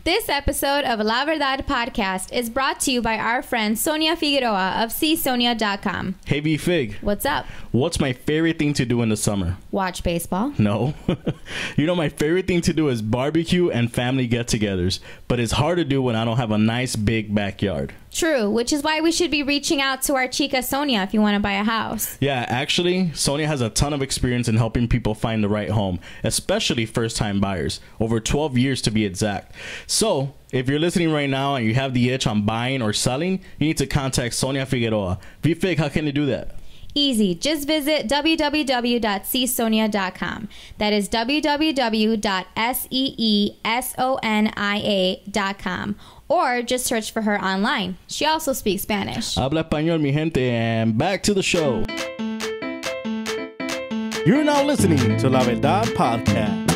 This episode of La Verdad Podcast is brought to you by our friend Sonia Figueroa of csonia.com. Hey, V-Fig. What's up? What's my favorite thing to do in the summer? Watch baseball. No. You know, my favorite thing to do is barbecue and family get-togethers. But it's hard to do when I don't have a nice big backyard. True, which is why we should be reaching out to our chica Sonia if you want to buy a house. Yeah, actually, Sonia has a ton of experience in helping people find the right home, especially first-time buyers. Over 12 years to be exact. So, if you're listening right now and you have the itch on buying or selling, you need to contact Sonia Figueroa. V-Fig, how can you do that? Easy. Just visit www.csonia.com. That is www.seesonia.com. Or just search for her online. She also speaks Spanish. Habla español, mi gente, and back to the show. You're now listening to La Verdad Podcast.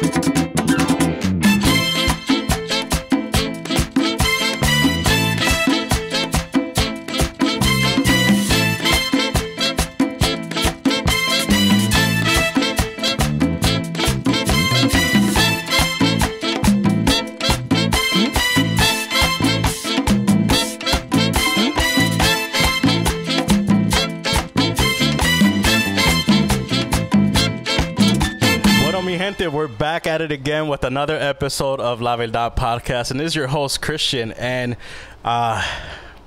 We're back at it again with another episode of La Verdad Podcast, and this is your host Christian, and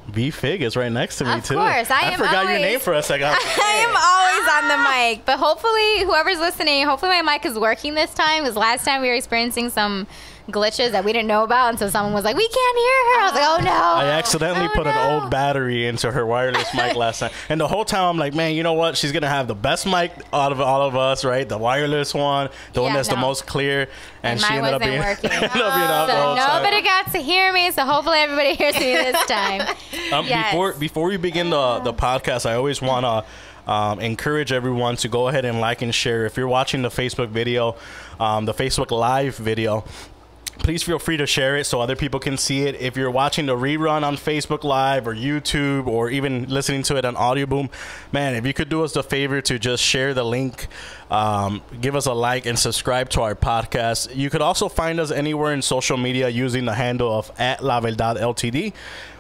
V-Fig is right next to me too. Of course, I forgot your name for a second. I am always on the mic, but hopefully, whoever's listening, hopefully my mic is working this time. Because last time we were experiencing some glitches that we didn't know about, and so someone was like, "We can't hear her." I was like, "Oh no!" I accidentally put an old battery into her wireless mic last time, and the whole time I'm like, "Man, you know what? She's gonna have the best mic out of all of us, right? The wireless one, the one that's the most clear." And she ended up being working. Out the whole time. Nobody got to hear me, so hopefully everybody hears me this time. Yes. Before we begin the podcast, I always want to encourage everyone to go ahead and like and share. If you're watching the Facebook video, the Facebook Live video, please feel free to share it so other people can see it. If you're watching the rerun on Facebook Live or YouTube or even listening to it on Audio Boom, man, if you could do us the favor to just share the link, give us a like and subscribe to our podcast. You could also find us anywhere in social media using the handle of @LaVerdadLTD,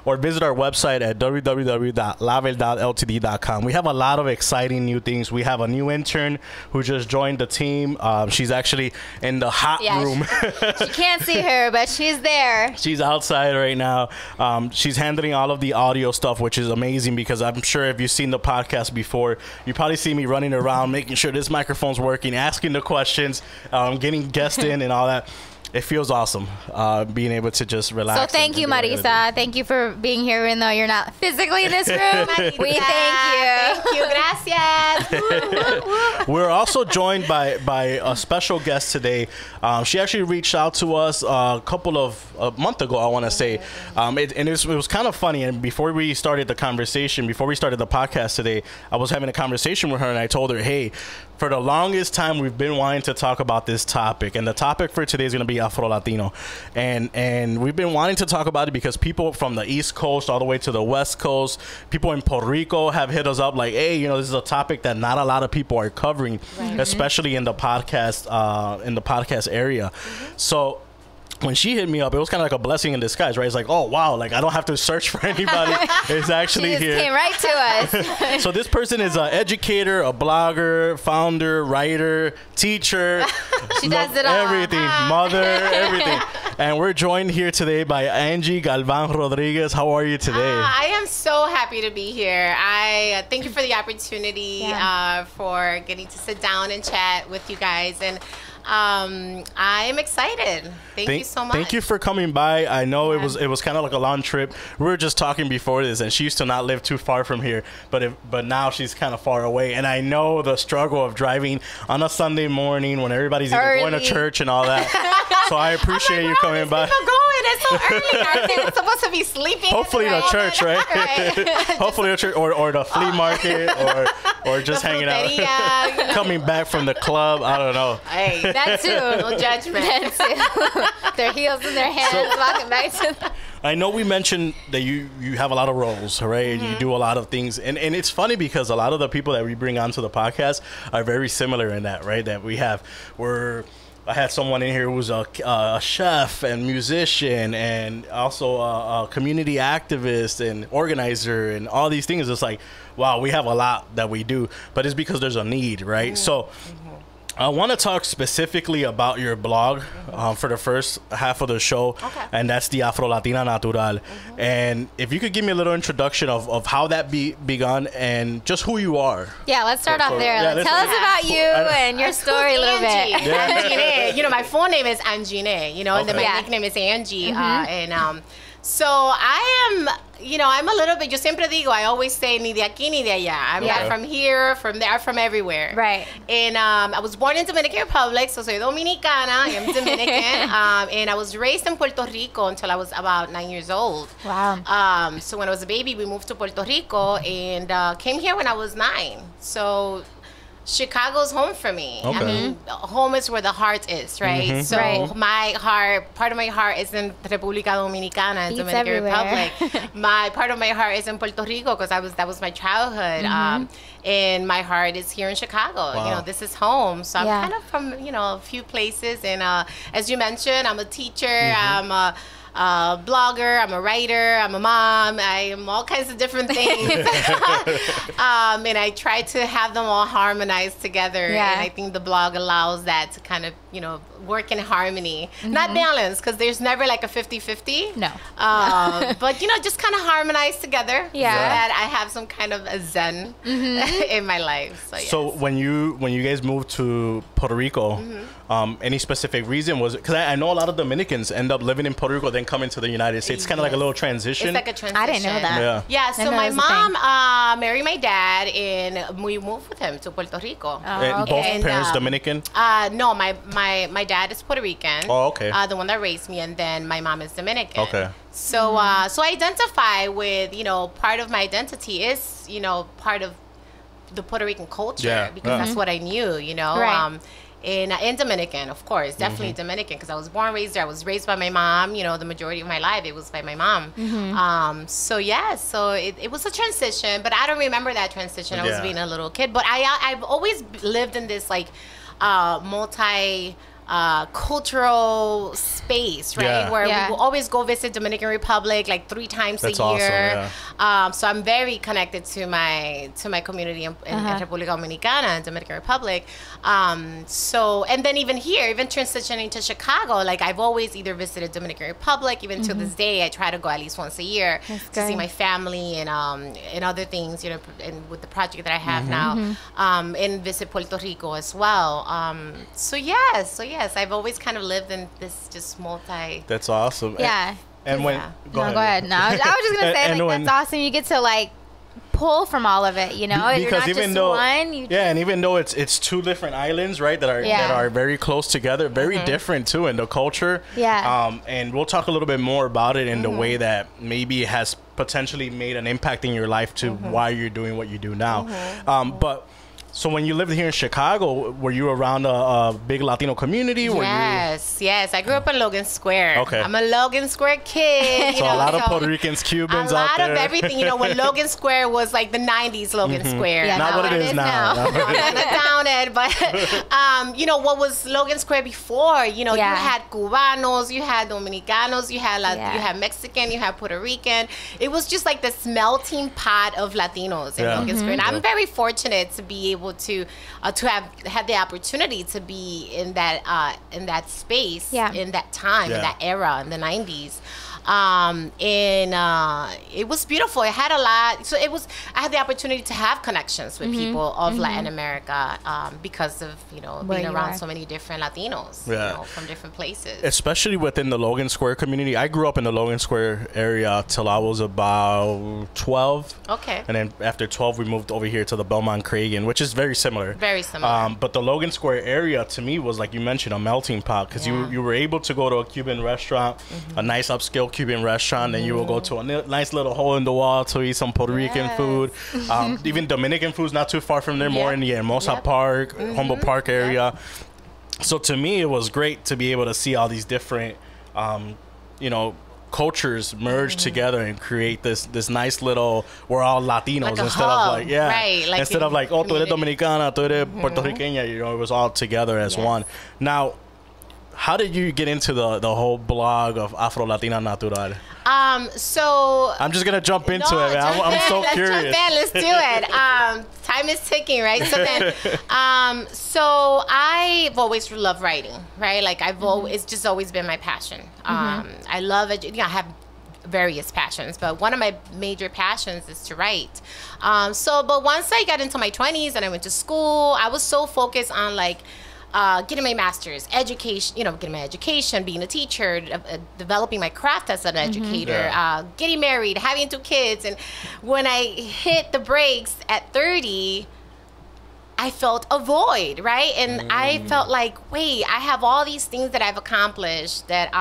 or visit our website at www.laverdadltd.com. We have a lot of exciting new things. We have a new intern who just joined the team. She's actually in the hot room. She can't see her, but she's there. She's outside right now. She's handling all of the audio stuff, which is amazing because I'm sure if you've seen the podcast before, you probably see me running around, making sure this microphone's working, asking the questions, getting guests in and all that. It feels awesome being able to just relax. So thank you, Marisa. Thank you for being here, even though you're not physically in this room. We thank you. Thank you. Gracias. We're also joined by a special guest today. She actually reached out to us a month ago, I want to say. It was kind of funny. And before we started the podcast today, I was having a conversation with her, and I told her, hey, for the longest time, we've been wanting to talk about this topic. And the topic for today is going to be AfroLatino. And we've been wanting to talk about it because people from the East Coast all the way to the West Coast, people in Puerto Rico have hit us up like, hey, you know, this is a topic that not a lot of people are covering, especially in the podcast area. So when she hit me up, it was kind of like a blessing in disguise, right? It's like, oh, wow, like I don't have to search for anybody. It's actually she just here. Came right to us. So this person is an educator, a blogger, founder, writer, teacher. She does it all. Everything. Mother, everything. And we're joined here today by Angie Galván-Rodriguez. How are you today? I am so happy to be here. I thank you for the opportunity for getting to sit down and chat with you guys. And I'm excited. Thank you so much. Thank you for coming by. I know it was kind of like a long trip. We were just talking before this, and she used to not live too far from here, but now she's kind of far away. And I know the struggle of driving on a Sunday morning when everybody's either going to church and all that. So I appreciate you coming by. It's so early. They're supposed to be sleeping. Hopefully the church, right? Hopefully the church or the flea market or just hanging out. Coming back from the club. I don't know. Hey, that too. No judgment. That too. Their heels in their hands, walking back to I know we mentioned that you have a lot of roles, right? And you do a lot of things. And it's funny because a lot of the people that we bring onto the podcast are very similar in that, right? That we're I had someone in here who was a chef and musician and also a community activist and organizer and all these things. It's like, wow, we have a lot that we do, but it's because there's a need, right? Mm-hmm. So I want to talk specifically about your blog for the first half of the show, and that's the AfroLatina Natural. And if you could give me a little introduction of how that begun and just who you are. Yeah, let's start off there. Tell us about you and your story a little bit. Angie. You know, my full name is Angie, and then my nickname is Angie. So I am, I'm a little bit, yo siempre digo, I always say, ni de aquí ni de allá. I'm not from here, from there, from everywhere. Right. And I was born in Dominican Republic, so soy dominicana, I'm Dominican. And I was raised in Puerto Rico until I was about 9 years old. Wow. So when I was a baby, we moved to Puerto Rico and came here when I was 9. So Chicago's home for me. Okay. I mean, home is where the heart is, right? So my heart, part of my heart is in República Dominicana, in Dominican Republic. Part of my heart is in Puerto Rico because that was my childhood. And my heart is here in Chicago. Wow. This is home. So I'm kind of from, a few places. And as you mentioned, I'm a teacher. I'm a blogger, I'm a writer, I'm a mom, I am all kinds of different things. And I try to have them all harmonized together. And I think the blog allows that to kind of, work in harmony. Not balance, because there's never like a 50-50. No. But, just kind of harmonize together so that I have some kind of a zen in my life. So when you guys moved to Puerto Rico, any specific reason? Was it because I know a lot of Dominicans end up living in Puerto Rico, then coming to the United States. It's kind of like a little transition. It's like a transition. I didn't know that. Yeah, so my mom married my dad, and we moved with him to Puerto Rico. And both parents Dominican? No, my dad is Puerto Rican. Oh, okay. The one that raised me, and then my mom is Dominican. Okay. So so I identify with, part of my identity is, part of the Puerto Rican culture because that's what I knew, Right. In Dominican, of course, definitely Dominican, because I was born, raised there. I was raised by my mom. The majority of my life, it was by my mom. So it was a transition, but I don't remember that transition. I was being a little kid, but I've always lived in this like multi cultural space, right? Where we will always go visit Dominican Republic like 3 times a year. Awesome, so I'm very connected to my community in República Dominicana and Dominican Republic. So, and then even here, even transitioning to Chicago, like I've always either visited Dominican Republic, even to this day, I try to go at least once a year to see my family and other things, and with the project that I have now, and visit Puerto Rico as well. So yes, I've always kind of lived in this just multi. That's awesome. Yeah. And when go ahead. No, I was just gonna say that's awesome. You get to like pull from all of it, You're not even just though one. and even though it's 2 different islands, right, that are very close together, very different too in the culture. Yeah. And we'll talk a little bit more about it in the way that maybe it has potentially made an impact in your life to why you're doing what you do now. But so when you lived here in Chicago, were you around a big Latino community? Yes. I grew up in Logan Square. Okay. I'm a Logan Square kid. So a lot of Puerto Ricans, Cubans out there. A lot of everything. When Logan Square was like the 90s Logan Square. Yeah, not what it is now. I'm not down it, but what was Logan Square before? You had Cubanos, you had Dominicanos, you had Mexican, you had Puerto Rican. It was just like this melting pot of Latinos in Logan Square. And I'm very fortunate to be able to have had the opportunity to be in that space in that time, in that era, in the 90s. And it was beautiful. It had a lot. So I had the opportunity to have connections with people of Latin America because of being around so many different Latinos from different places. Especially within the Logan Square community. I grew up in the Logan Square area till I was about 12. Okay. And then after 12, we moved over here to the Belmont Cragen, which is very similar. Very similar. But the Logan Square area to me was, like you mentioned, a melting pot because you were able to go to a Cuban restaurant, a nice upscale Cuban restaurant, and you will go to a nice little hole in the wall to eat some Puerto Rican food. Even Dominican food's not too far from there, more in the Hermosa Park, Humboldt Park area. So to me, it was great to be able to see all these different, cultures merge together and create this nice little, we're all Latinos like instead of like instead of like, oh, tú eres Dominicana, tú eres Puerto Riqueña, it was all together as one. Now, how did you get into the whole blog of AfroLatina Natural? So I'm just gonna jump into it, man. I'm so curious. Let's do it. Time is ticking, right? So then, so I've always loved writing, right? Like it's just always been my passion. I love it. I have various passions, but one of my major passions is to write. But once I got into my 20s and I went to school, I was so focused on like getting my master's, education, getting my education, being a teacher, developing my craft as an educator, getting married, having 2 kids. And when I hit the brakes at 30, I felt a void, right? And I felt like, wait, I have all these things that I've accomplished that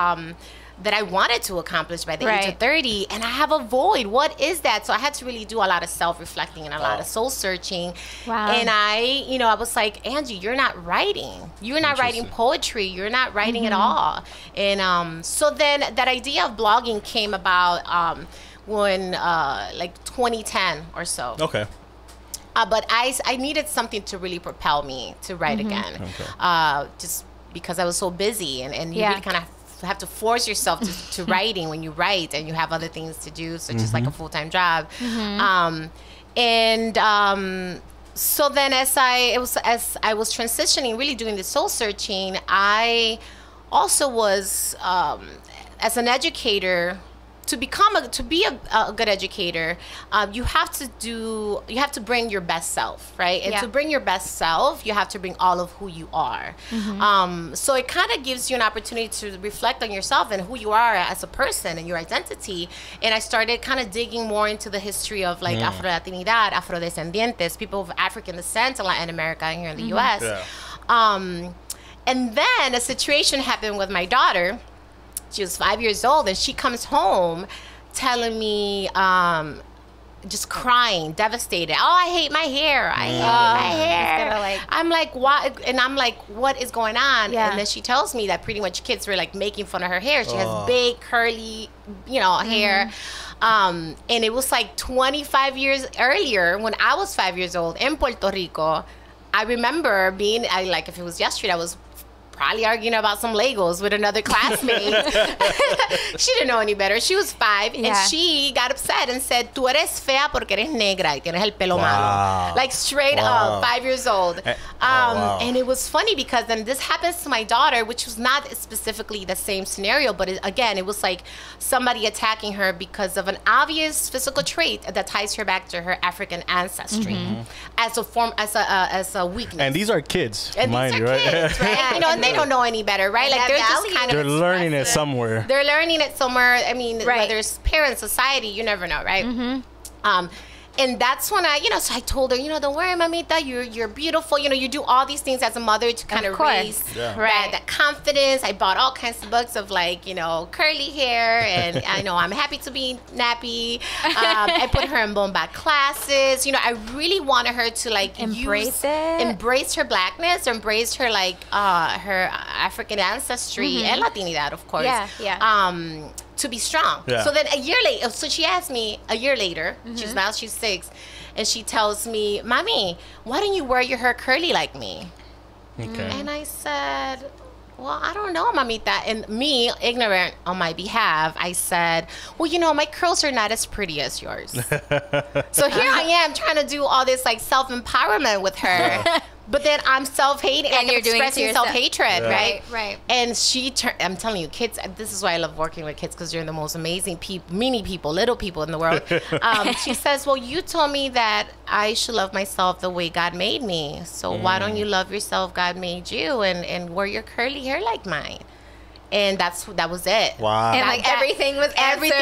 I wanted to accomplish by the age of 30, and I have a void. What is that? So I had to really do a lot of self-reflecting and a lot of soul-searching. Wow. And I was like, Angie, you're not writing. You're not writing poetry. You're not writing at all. And so then that idea of blogging came about when like 2010 or so. Okay. But I needed something to really propel me to write again. Okay. Just because I was so busy, and you really kind of have to force yourself to writing when you write and you have other things to do, such as like a full-time job. So then as I was transitioning, really doing the soul searching, I also was as an educator, to be a good educator, you have to bring your best self, right? And to bring your best self, you have to bring all of who you are. So it kind of gives you an opportunity to reflect on yourself and who you are as a person and your identity. And I started kind of digging more into the history of like Afro-Latinidad, Afrodescendientes, people of African descent in Latin America and here in the U.S. And then a situation happened with my daughter. She was 5 years old, and she comes home telling me, just crying, devastated. Oh, I hate my hair. I hate my hair. I'm like, why? And I'm like, what is going on? And then she tells me that pretty much kids were like making fun of her hair. She has big, curly, hair. And it was like 25 years earlier, when I was 5 years old in Puerto Rico. I remember being, if it was yesterday, I was probably arguing about some Legos with another classmate. She didn't know any better. She was 5, and she got upset and said, "Tú eres fea porque eres negra y tienes el pelo malo." Like straight up, 5 years old. And it was funny because then this happens to my daughter, which was not specifically the same scenario, but it was like somebody attacking her because of an obvious physical trait that ties her back to her African ancestry as a weakness. And these are kids, mind you, right? And they don't know any better, right? Like they're just kind of learning it somewhere. They're learning it somewhere. I mean, whether it's parents, society, you never know, right? And that's when so I told her, don't worry, mamita, you're beautiful. You do all these things as a mother to kind of raise that confidence. I bought all kinds of books of curly hair, and I'm happy to be nappy. I put her in bomba classes. I really wanted her to embrace her blackness, embrace her her African ancestry and Latinidad, of course. To be strong. So then a year later, so she asked me a year later, she's 6, and she tells me, "Mommy, why don't you wear your hair curly like me?" And I said, "Well, I don't know, mamita." And me, ignorant on my behalf, I said, "Well, my curls are not as pretty as yours." So here I am trying to do all this self-empowerment with her. But then I'm self-hating, and you're expressing self-hatred, right? Right. And I'm telling you, kids, this is why I love working with kids, because you're the most amazing little people in the world. She says, "Well, you told me that I should love myself the way God made me. So why don't you love yourself? God made you, and wear your curly hair like mine." And that was it. Wow. And everything was everything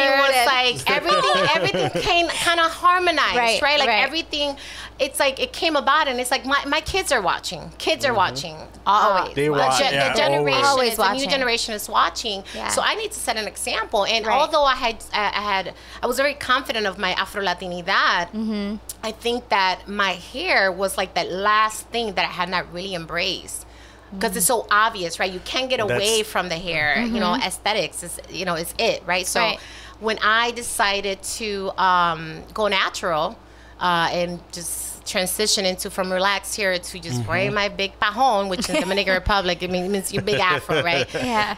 came kind of harmonized, right? Everything, it's it came about, and it's my kids are watching. Kids are watching always. They watch. The generation, always watching. The new generation is watching. So I need to set an example. And although I was very confident of my Afro-Latinidad, I think that my hair was that last thing that I had not really embraced. Because it's so obvious, right? You can't get away from the hair. Aesthetics is, is it, right? So when I decided to go natural, and just transition into from relaxed hair to just wearing my big pajon, which in Dominican Republic, it means your big afro, right? Yeah.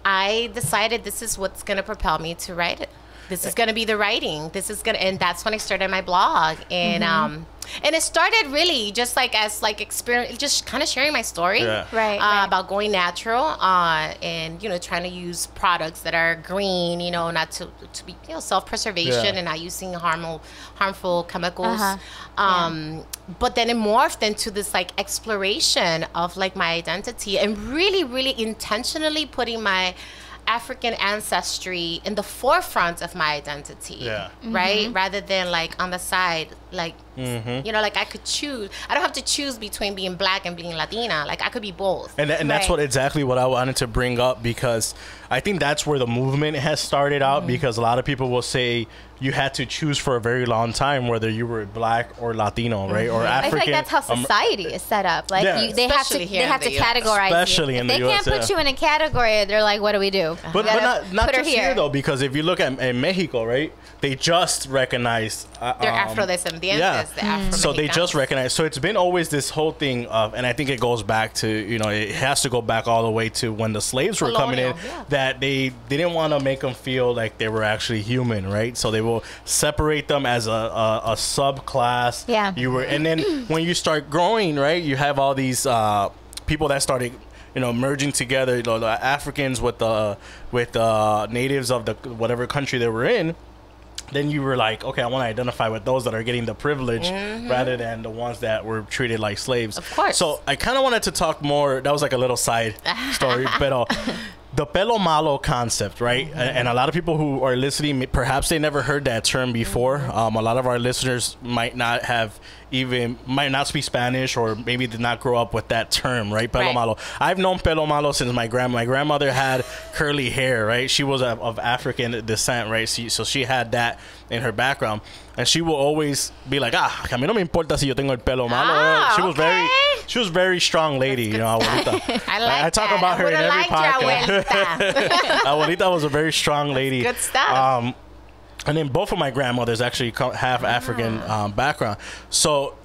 I decided this is what's going to propel me to write it. This is going to be the writing. And that's when I started my blog. And it started really just like as like experience, just kind of sharing my story, Right. about going natural, and trying to use products that are green, not to be self-preservation and not using harmful chemicals. But then it morphed into this like exploration of like my identity and really, really intentionally putting my African ancestry in the forefront of my identity, right? Rather than like on the side, like, like I could choose. I don't have to choose between being black and being Latina. Like I could be both. And that's exactly what I wanted to bring up, because I think that's where the movement has started out, because a lot of people will say you had to choose for a very long time whether you were black or Latino, right? Or African. I feel like that's how society is set up. Like they have to categorize especially you. in if the they US, can't put you in a category, they're like, what do we do? But not just here though, because if you look at in Mexico, right, they just recognized they're Afrodescendientes. So they just recognize. So it's been always this whole thing of, and I think it goes back to, it has to go back all the way to when the slaves were coming in, that they didn't want to make them feel like they were actually human, right? So they will separate them as a subclass. Yeah. And then when you start growing, right, you have all these people that started merging together, the Africans with the natives of the whatever country they were in. Then you were like, okay, I want to identify with those that are getting the privilege rather than the ones that were treated like slaves. Of course. So I kind of wanted to talk more. That was like a little side story, but the Pelo Malo concept, right? And a lot of people who are listening, perhaps they never heard that term before. A lot of our listeners might not speak Spanish, or maybe did not grow up with that term, right? Pelo Malo. I've known Pelo Malo since my grandmother had curly hair, right? She was of African descent, right? So she had that in her background, and she will always be like, a mí no me importa si yo tengo el pelo malo. She was very strong lady, abuelita. I talk about her in every podcast. Abuelita was a very strong lady. Good stuff. And then both of my grandmothers actually have African background. So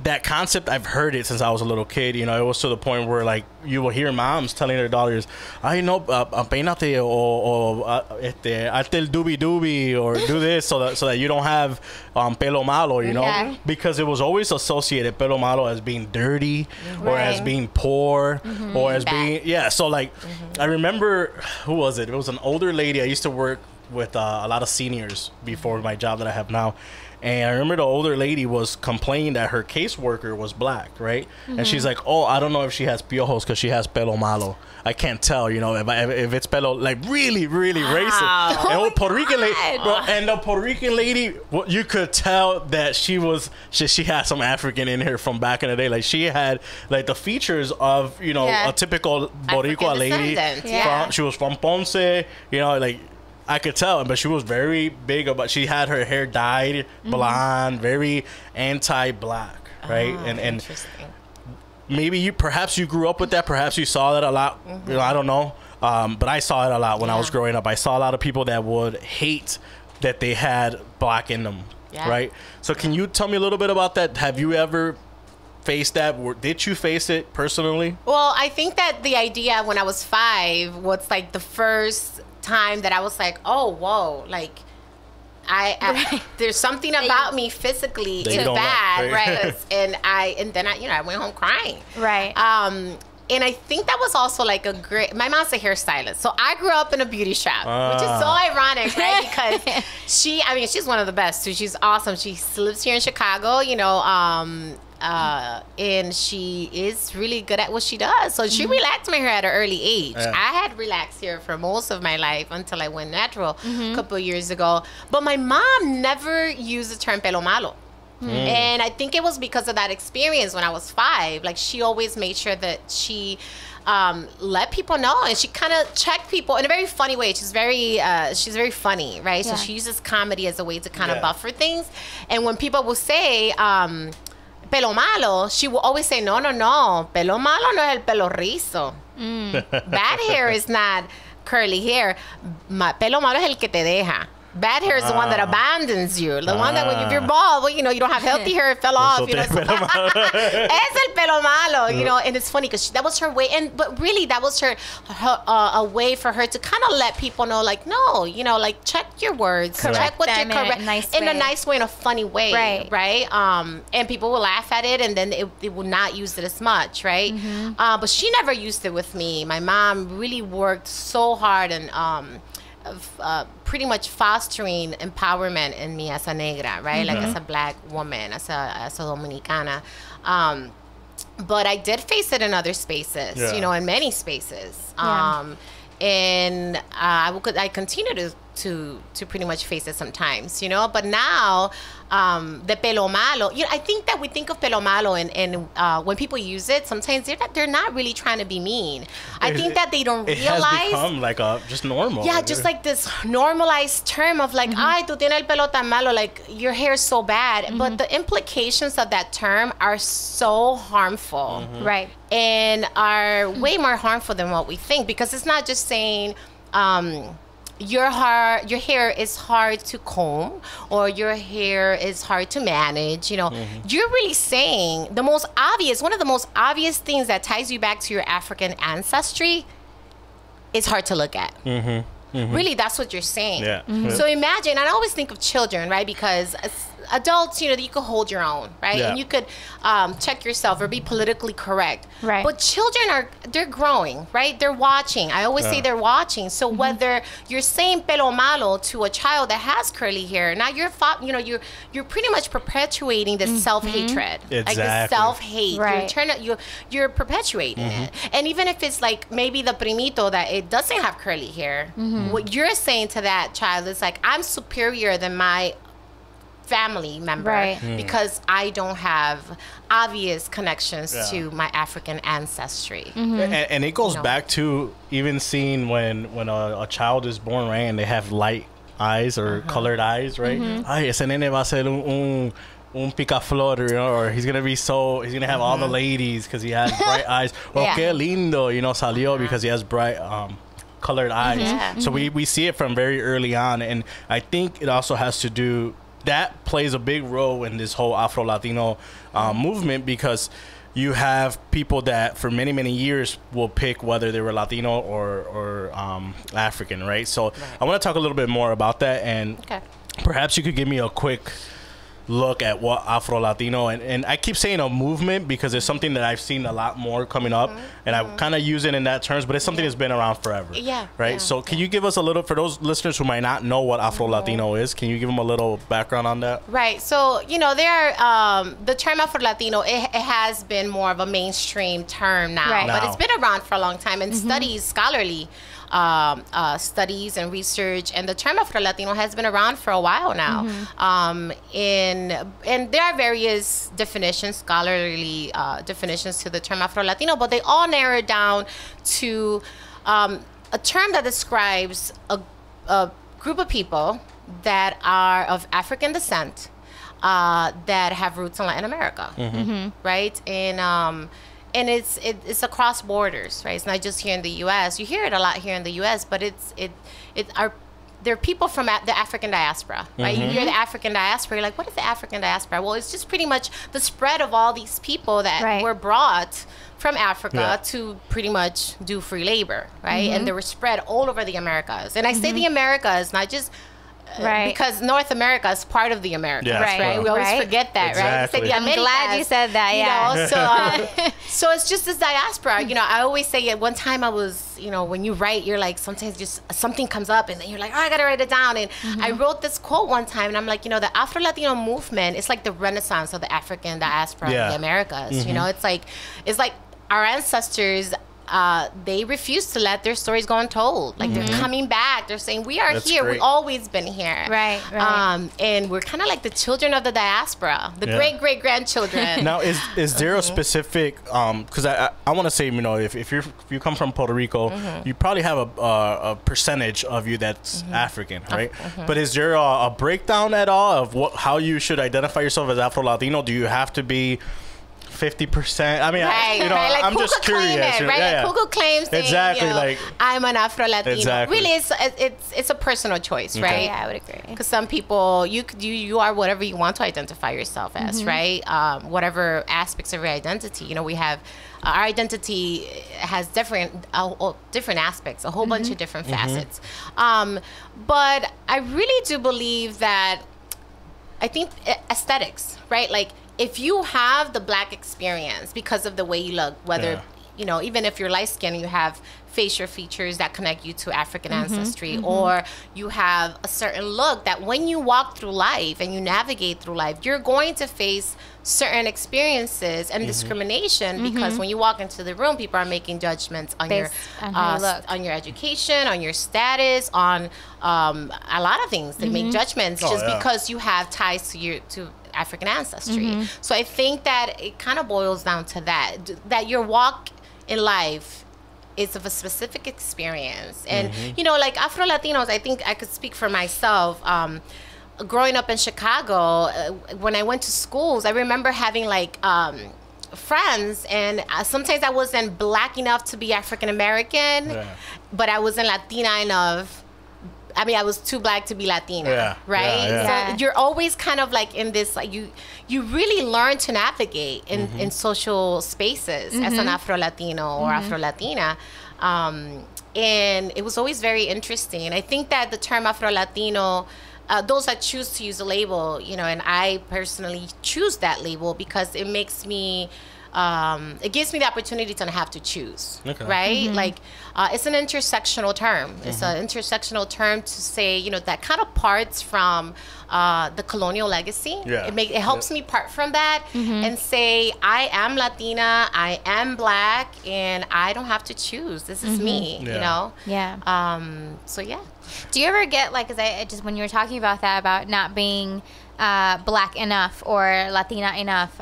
that concept, I've heard it since I was a little kid. It was to the point where like you will hear moms telling their daughters, peínate o hazte el doobie or do this so that you don't have pelo malo, because it was always associated pelo malo as being dirty or as being poor or as being so like I remember, who was it? It was an older lady. I used to work with a lot of seniors before my job that I have now. And I remember the older lady was complaining that her caseworker was black, right? And she's like, oh, I don't know if she has piojos because she has pelo malo. I can't tell, if it's pelo, like really, really racist. And Puerto Rican lady, and the Puerto Rican lady, you could tell that she had some African in her from back in the day. Like she had like the features of, a typical Boricua lady. She was from Ponce, like. I could tell, but she was very big about. She had her hair dyed blonde, very anti-black, right? And interesting. Maybe perhaps you grew up with that. Perhaps you saw that a lot. I don't know, but I saw it a lot when I was growing up. I saw a lot of people that would hate that they had black in them, right? So can you tell me a little bit about that? Have you ever faced that? Did you face it personally? Well, I think that the idea when I was 5 was like the first time that I was like, oh, whoa, like I there's something about me physically is bad, right? and then I went home crying, right? And I think that was also like my mom's a hairstylist, so I grew up in a beauty shop, which is so ironic, right? Because she's one of the best too. She's awesome. She lives here in Chicago, and she is really good at what she does. So she relaxed my hair at an early age. I had relaxed hair for most of my life until I went natural a couple of years ago. But my mom never used the term pelo malo. And I think it was because of that experience when I was 5. Like she always made sure that she let people know, and she kind of checked people in a very funny way. She's very funny, right? So she uses comedy as a way to kind of buffer things. And when people will say pelo malo, she will always say, no, pelo malo no es el pelo rizo. Bad hair is not curly hair. Pelo malo es el que te deja. Bad hair is the one that abandons you. The one that when if you're bald, well, you know, you don't have healthy hair, it fell off. You know, es el pelo malo. You know, and it's funny because that was her way. But really, that was her a way for her to kind of let people know, like, no, you know, like check your words, check what you're correct in a nice way, in a funny way, right? And people will laugh at it, and then they will not use it as much, right? But she never used it with me. My mom really worked so hard and pretty much fostering empowerment in me as a negra, right? Like as a black woman, as a Dominicana. But I did face it in other spaces, you know, in many spaces. And I continue to pretty much face it sometimes, you know. But now, the pelo malo, you know, I think that we think of pelo malo and when people use it, sometimes they're not really trying to be mean. I think that they don't realize. It has become like just normal. Yeah, just like this normalized term of like, ay, tú tienes el pelo tan malo, like your hair is so bad. But the implications of that term are so harmful, right? And are way more harmful than what we think, because it's not just saying your hair is hard to comb, or your hair is hard to manage. You know, you're really saying one of the most obvious things that ties you back to your African ancestry is hard to look at. Really, that's what you're saying. So imagine, and I always think of children, right? Because adults, you know, you could hold your own, right? And you could check yourself or be politically correct. Right. But children they're growing, right? They're watching. I always say they're watching. So whether you're saying pelo malo to a child that has curly hair, now you're pretty much perpetuating this self-hatred. Like this self-hate. Right. You're perpetuating it. And even if it's like maybe the primito that it doesn't have curly hair, what you're saying to that child is like, I'm superior than my family member because I don't have obvious connections to my African ancestry. And it goes back to even seeing when a child is born, right, and they have light eyes or colored eyes, right? Ay, ese nene va a ser un picaflor, you know, or he's gonna have all the ladies because he has bright eyes. Or qué lindo, you know, salió because he has bright colored eyes. So we see it from very early on, and I think it also has to do. That plays a big role in this whole Afro-Latino movement, because you have people that for many, many years will pick whether they were Latino or African, right? So I want to talk a little bit more about that, and perhaps you could give me a quick look at what Afro-Latino, and I keep saying a movement because it's something that I've seen a lot more coming up, and I kind of use it in that terms, but it's something that's been around forever. Right? So can you give us a little, for those listeners who might not know what Afro-Latino is, can you give them a little background on that? Right. So, you know, the term Afro-Latino, it has been more of a mainstream term now, but it's been around for a long time, and scholarly studies and research, and the term Afro-Latino has been around for a while now. And there are various definitions, scholarly definitions to the term Afro-Latino, but they all narrow down to a term that describes a group of people that are of African descent that have roots in Latin America, right? And it's across borders, right? It's not just here in the U.S. You hear it a lot here in the U.S., but they're people from the African diaspora, right? You hear the African diaspora, you're like, what is the African diaspora? Well, it's just pretty much the spread of all these people that were brought from Africa to pretty much do free labor, right? And they were spread all over the Americas. And I say the Americas, not just because North America is part of the Americas, right? We always forget that, exactly. right? I'm glad you said that, You know, so it's just this diaspora. You know, I always say at one time I was, you know, when you write, you're like, sometimes just something comes up and then you're like, oh, I got to write it down. And I wrote this quote one time and I'm like, you know, the Afro-Latino movement is like the renaissance of the African diaspora of the Americas. You know, it's like our ancestors, they refuse to let their stories go untold. Like they're coming back. They're saying, we are here. We've always been here. Right. And we're kind of like the children of the diaspora, the great-great-grandchildren. Now, is there a specific, because I want to say, you know, if you come from Puerto Rico, you probably have a percentage of you that's African, right? But is there a breakdown at all of how you should identify yourself as Afro-Latino? Do you have to be 50%. I mean, Right, you know, right. Like, I'm who just could claim curious. it, right? Yeah, Like, who could claim saying, exactly, you know, like, I'm an Afro-Latino? Exactly. Really, it's a personal choice, right? Yeah, I would agree. Because some people, you are whatever you want to identify yourself as, right? Whatever aspects of your identity. You know, we have our identity has different aspects, a whole bunch of different facets. But I really do believe that I think aesthetics, right? Like, if you have the Black experience because of the way you look, whether you know, even if you're light skinned, you have facial features that connect you to African ancestry, or you have a certain look that when you walk through life and you navigate through life, you're going to face certain experien's and discrimination, because when you walk into the room, people are making judgments on Based on how you look. on your education, on your status, on a lot of things. They make judgments just because you have ties to African ancestry. So I think that it kind of boils down to that your walk in life is of a specific experience. And, you know, like Afro-Latinos, I think I could speak for myself. Growing up in Chicago, when I went to schools, I remember having like friends, and sometimes I wasn't Black enough to be African American, but I wasn't Latina enough. I mean, I was too Black to be Latina, right? So you're always kind of like in this, like you really learn to navigate in social spaces as an Afro-Latino or Afro-Latina. And it was always very interesting. And I think that the term Afro-Latino, those that choose to use the label, you know, and I personally choose that label because it makes me, it gives me the opportunity to not have to choose, right? Like, it's an intersectional term. It's an intersectional term to say, you know, that kind of parts from the colonial legacy. It helps me part from that and say, I am Latina, I am Black, and I don't have to choose. This is me, you know? So, yeah. Do you ever get, like, because I just, when you were talking about that, about not being Black enough or Latina enough,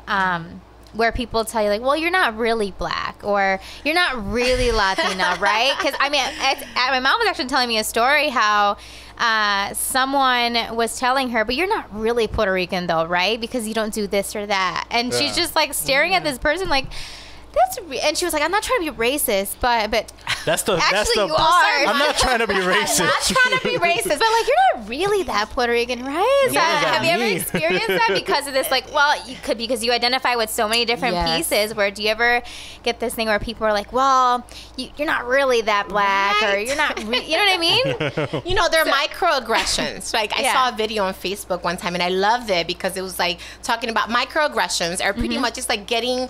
where people tell you, like, well, you're not really Black, or you're not really Latina, right? Because, I mean, my mom was actually telling me a story how someone was telling her, but you're not really Puerto Rican, though, right? Because you don't do this or that. And she's just, like, staring at this person, like, and she was like, I'm not trying to be racist, but actually you are. I'm not trying to be racist. I'm not trying to be racist, but like, you're not really that Puerto Rican, right? So have you ever experienced that because of this? Like, well, you could, because you identify with so many different pieces. Where do you ever get this thing where people are like, well, you're not really that Black, or you're not, you know what I mean? You know, there are microaggressions. Like, I saw a video on Facebook one time, and I loved it because it was like talking about microaggressions are pretty much just like getting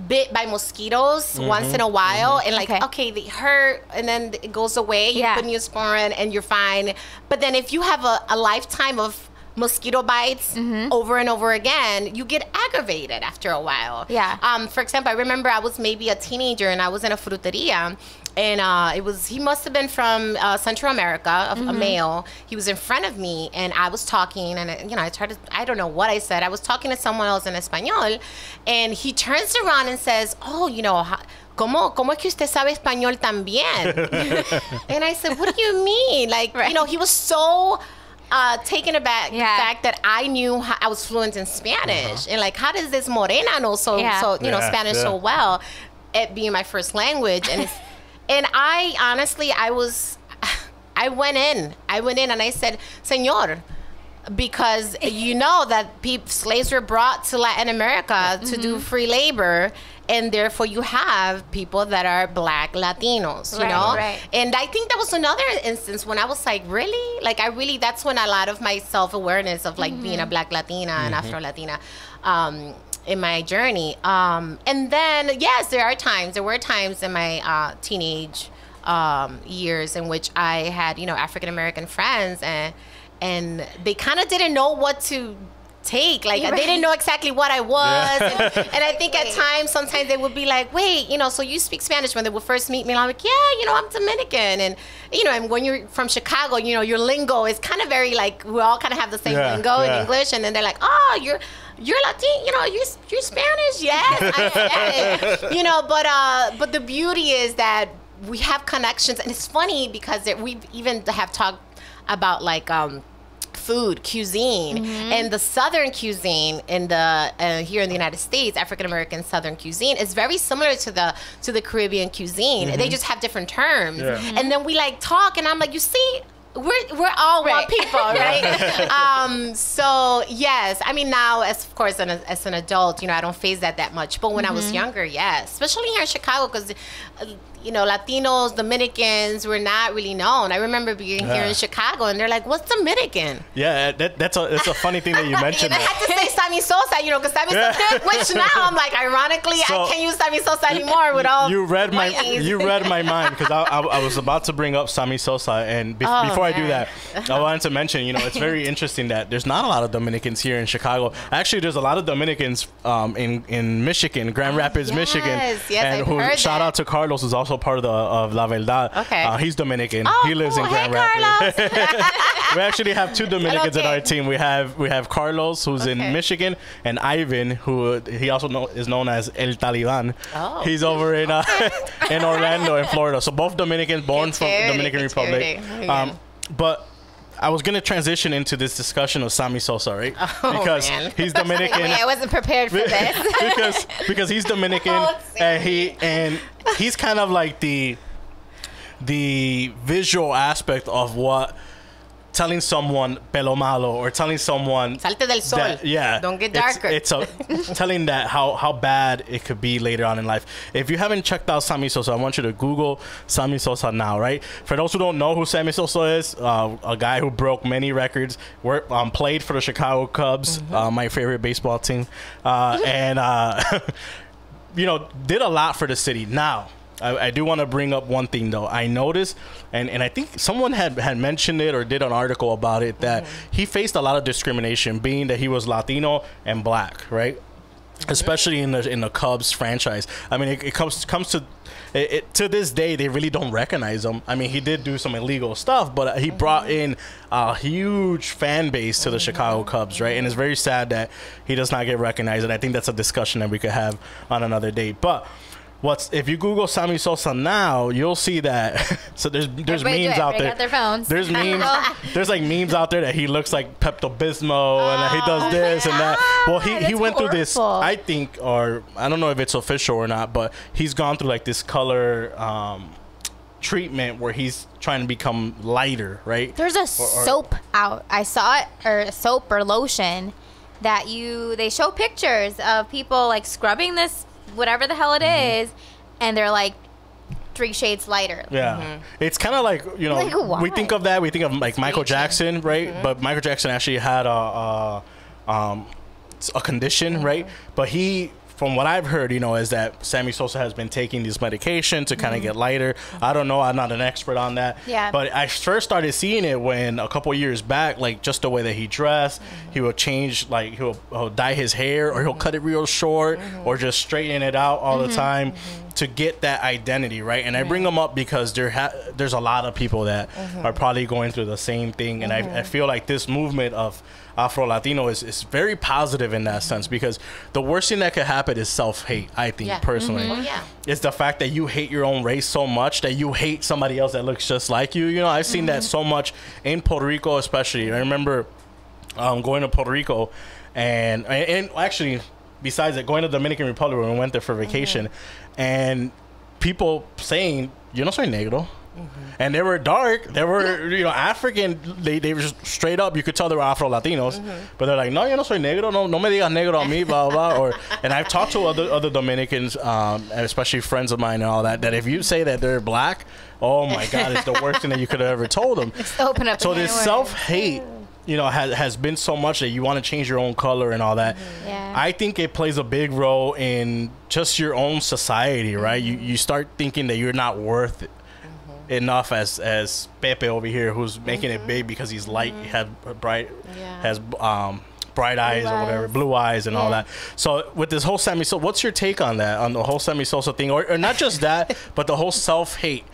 bit by mosquitoes once in a while, and like, okay, they hurt, and then it goes away. You put Neosporin and you're fine. But then if you have a lifetime of mosquito bites over and over again, you get aggravated after a while. For example, I remember I was maybe a teenager and I was in a fruteria, and he must have been from Central America, a male. He was in front of me, and I was talking, and you know, I don't know what I said. I was talking to someone else in Espanol, and he turns around and says, oh, you know, ¿Cómo es que usted sabe español tan bien? And I said, what do you mean? Like, you know, he was so taken aback the fact that I knew I was fluent in Spanish, and like, how does this morena know so you know, Spanish so well, it being my first language? And it's, and I honestly, I went in and I said, Señor, because you know that slaves were brought to Latin America to do free labor, and therefore you have people that are Black Latinos, you know? And I think that was another instance when I was like, really? Like, that's when a lot of my self-awareness of like being a Black Latina and Afro-Latina in my journey. And then, yes, there were times in my teenage years in which I had, you know, African-American friends, and they kind of didn't know what to take. Like, they didn't know exactly what I was. And I think at times, sometimes they would be like, wait, you know, so you speak Spanish? When they would first meet me, and I'm like, yeah, you know, I'm Dominican. And, you know, and when you're from Chicago, you know, your lingo is kind of very like, we all kind of have the same lingo in English. And then they're like, oh, you're Latin, you know, you're Spanish? Yes, I'm Spanish. You know, but the beauty is that we have connections. And it's funny because we even have talked about like food, cuisine, and the Southern cuisine in the here in the United States, African American Southern cuisine is very similar to the Caribbean cuisine. They just have different terms, and then we like talk, and I'm like, you see. We're all one people, right? So yes, I mean now, as an adult, you know, I don't face that much. But when I was younger, yes, especially here in Chicago, because you know, Latinos, Dominicans were not really known. I remember being here in Chicago, and they're like, "What's Dominican?" Yeah, that's a funny thing that you mentioned. I had to say Sammy Sosa, you know, because Sammy Sosa, which now I'm like, ironically, I can't use Sammy Sosa anymore with all. You read my mind, because I was about to bring up Sammy Sosa, and before I do that, I wanted to mention, you know, it's very interesting that there's not a lot of Dominicans here in Chicago. Actually, there's a lot of Dominicans in Michigan, Grand Rapids, Michigan. Yes, shout out to Carlos, who's also part of La Verdad. Okay. He's Dominican. Oh, he lives in Grand Rapids. We actually have two Dominicans in our team. We have Carlos, who's in Michigan, and Ivan, who he also is known as El Taliban. Oh. He's over in Orlando, in Florida. So both Dominicans, born from Dominican Republic. But I was going to transition into this discussion of Sammy Sosa, right? Because he's Dominican. I wasn't prepared for this. because he's Dominican, and he's kind of like the visual aspect of what telling someone Pelo Malo, or telling someone Salte del sol. Don't get darker. It's telling that how bad it could be later on in life. If you haven't checked out Sammy Sosa, I want you to Google Sammy Sosa now, right? For those who don't know who Sammy Sosa is, a guy who broke many records, played for the Chicago Cubs, my favorite baseball team, and you know, did a lot for the city. Now, I do want to bring up one thing, though. I noticed, and I think someone had mentioned it or did an article about it, that he faced a lot of discrimination, being that he was Latino and black, right? Especially in the Cubs franchise. I mean, it comes to this day, they really don't recognize him. I mean, he did do some illegal stuff, but he brought in a huge fan base to the Chicago Cubs, right? And it's very sad that he does not get recognized, and I think that's a discussion that we could have on another day. But if you Google Sammy Sosa now, you'll see that. So there's memes out there. Their phones. There's memes. There's like memes out there that he looks like Pepto-Bismol and that he does this and that. Well, he went through this. I think, or I don't know if it's official or not, but he's gone through like this color treatment where he's trying to become lighter, right? There's a soap out. I saw it, or soap or lotion that they show pictures of people like scrubbing this, whatever the hell it is, and they're like 3 shades lighter. Yeah. It's kind of like, you know, like, we think of like Michael Jackson, right? But Michael Jackson actually had a condition, right? But from what I've heard, you know, is that Sammy Sosa has been taking this medication to kind of get lighter. I don't know. I'm not an expert on that. Yeah. But I first started seeing it when a couple years back, like just the way that he dressed, he will change, like he'll dye his hair, or he'll cut it real short, or just straighten it out all the time to get that identity, right? And I bring them up because there's a lot of people that are probably going through the same thing. And I feel like this movement of AfroLatino is very positive in that sense, because the worst thing that could happen is self-hate, I think, personally. It's the fact that you hate your own race so much that you hate somebody else that looks just like you. You know, I've seen that so much in Puerto Rico, especially. I remember going to Puerto Rico and actually, besides that, going to the Dominican Republic when we went there for vacation, and people saying, "Yo no soy negro." And they were dark. They were, you know, African. They were just straight up. You could tell they were Afro-Latinos. But they're like, no, yo no soy negro. No me digas negro a mí, blah, blah. And I've talked to other Dominicans, especially friends of mine and all that, that if you say that they're black, oh, my God, it's the worst thing that you could have ever told them. Open up. So this self-hate, you know, has been so much that you want to change your own color and all that. I think it plays a big role in just your own society, right? You start thinking that you're not worth it enough as Pepe over here, who's making it big because he's light, has bright eyes or whatever, blue eyes and all that. So with this whole Sammy Sosa, what's your take on that, on the whole Sammy Sosa thing, or not just that, but the whole self-hate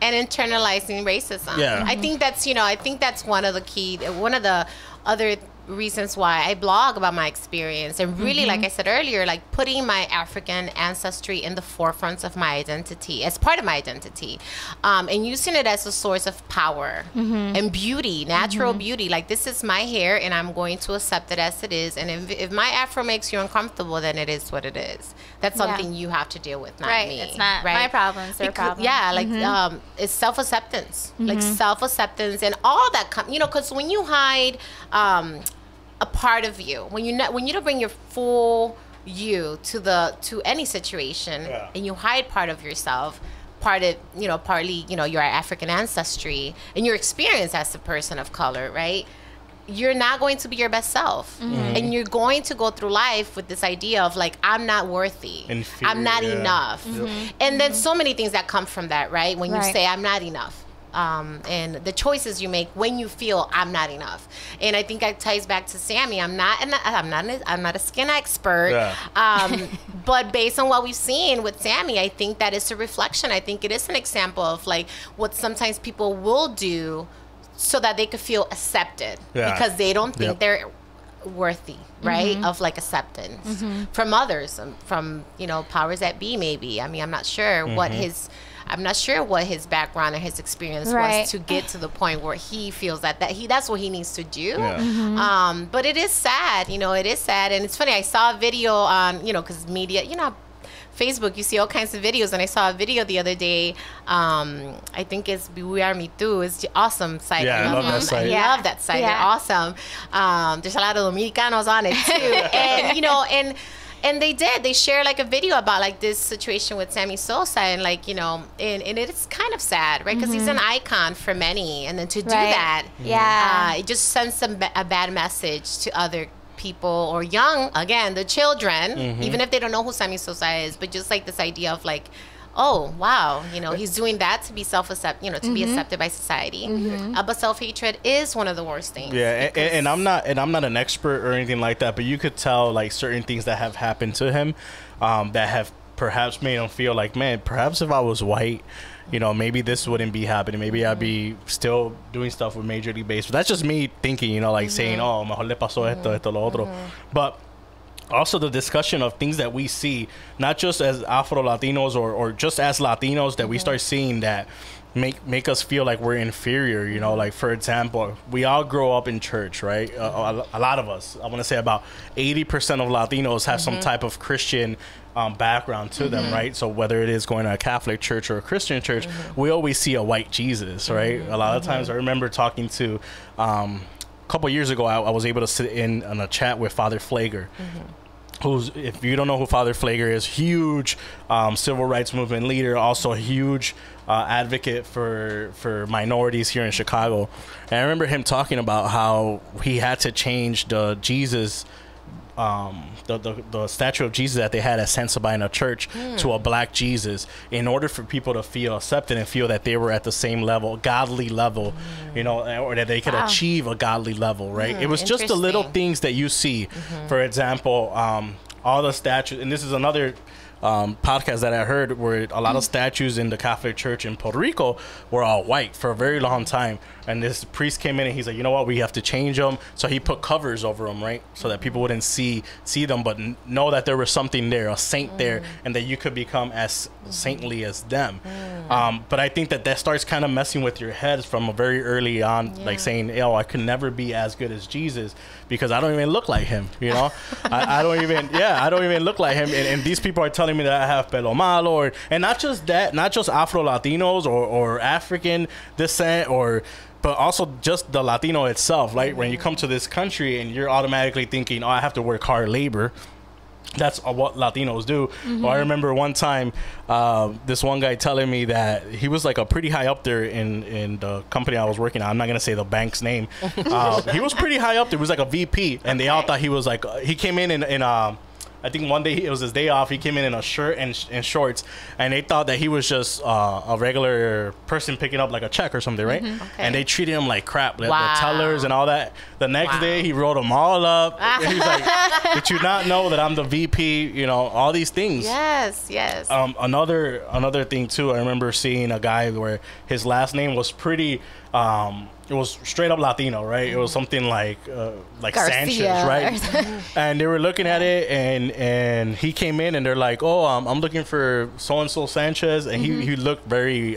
and internalizing racism? Yeah. I think that's one of the other reasons why I blog about my experience, and really, like I said earlier, like putting my African ancestry in the forefront of my identity, as part of my identity, and using it as a source of power and beauty, natural beauty. Like, this is my hair, and I'm going to accept it as it is. And if my afro makes you uncomfortable, then it is what it is. That's something you have to deal with, not me. It's not my problem, it's their problem. Yeah, like it's self-acceptance, like self-acceptance, and all that. You know, because when you hide a part of you, when you don't bring your full you to any situation, and you hide part of yourself, partly your African ancestry and your experience as a person of color, right? You're not going to be your best self, and you're going to go through life with this idea of like, I'm not worthy, I'm not enough, and then so many things that come from that, right? When you say I'm not enough. And the choices you make when you feel I'm not enough, and I think that ties back to Sammy. I'm not a skin expert, but based on what we've seen with Sammy, I think that it's a reflection. I think it is an example of like what sometimes people will do so that they could feel accepted because they don't think they're worthy, right, of like acceptance from others, from powers that be. Maybe, I mean, I'm not sure what his background and his experience was to get to the point where he feels that's what he needs to do. But it is sad, it is sad. And it's funny, I saw a video on, because media, Facebook, you see all kinds of videos, and I saw a video the other day. I think it's We Are Me Too. It's an awesome site. Yeah, I love that site. I love that site. They're awesome. There's a lot of Dominicanos on it too, and they share like a video about like this situation with Sammy Sosa, and like, and it's kind of sad, right? Because he's an icon for many, and then to do that, it just sends a bad message to other people, or the children, even if they don't know who Sammy Sosa is, but just like this idea of like, oh wow, he's doing that to be to be accepted by society. But self-hatred is one of the worst things. Yeah, and I'm not an expert or anything like that, but you could tell like certain things that have happened to him that have perhaps made him feel like, man, perhaps if I was white, maybe this wouldn't be happening. Maybe I'd be still doing stuff with Major League Baseball. That's just me thinking, like saying, oh, mejor le pasó esto, lo otro. But also the discussion of things that we see, not just as Afro-Latinos or just as Latinos, that we start seeing that make us feel like we're inferior. Like, for example, we all grow up in church, right? A lot of us, I want to say about 80% of Latinos have some type of Christian background to them, right? So whether it is going to a Catholic church or a Christian church, we always see a white Jesus, right? A lot of times I remember talking to a couple years ago, I was able to sit in on a chat with Father Flager, who's, if you don't know who Father Flager is, huge civil rights movement leader, also a huge advocate for minorities here in Chicago. And I remember him talking about how he had to change the Jesus, the statue of Jesus that they had at San Sabina Church to a black Jesus, in order for people to feel accepted and feel that they were at the same level, godly level, or that they could achieve a godly level, right? It was just the little things that you see. For example, all the statues, and this is another podcast that I heard, where a lot of statues in the Catholic Church in Puerto Rico were all white for a very long time, and this priest came in and he's like, you know what, we have to change them. So he put covers over them, right, so that people wouldn't see them, but know that there was something there, a saint there, and that you could become as saintly as them. But I think that starts kind of messing with your head from a very early on, like saying, I could never be as good as Jesus because I don't even look like him, I don't even look like him, and these people are telling me that I have Pelo Malo, and not just that, not just Afro-Latinos or African descent, but also just the Latino itself. Like, when you come to this country and you're automatically thinking, I have to work hard labor. That's what Latinos do. I remember one time this one guy telling me that he was like a pretty high up there in the company I was working at. I'm not gonna say the bank's name. He was pretty high up there. He was like a VP, and they all thought he was like, he came in I think one day it was his day off. He came in a shirt and shorts, and they thought that he was just a regular person picking up like a check or something, right? And they treated him like crap. The tellers and all that, The next day, he wrote them all up. He's like, did you not know that I'm the VP? You know, all these things. Yes. Another thing, too, I remember seeing a guy where his last name was pretty... it was straight up Latino, right? It was something like Sanchez, right? And they were looking at it, and he came in, and they're like, "Oh, I'm looking for so and so Sanchez," and he looked very,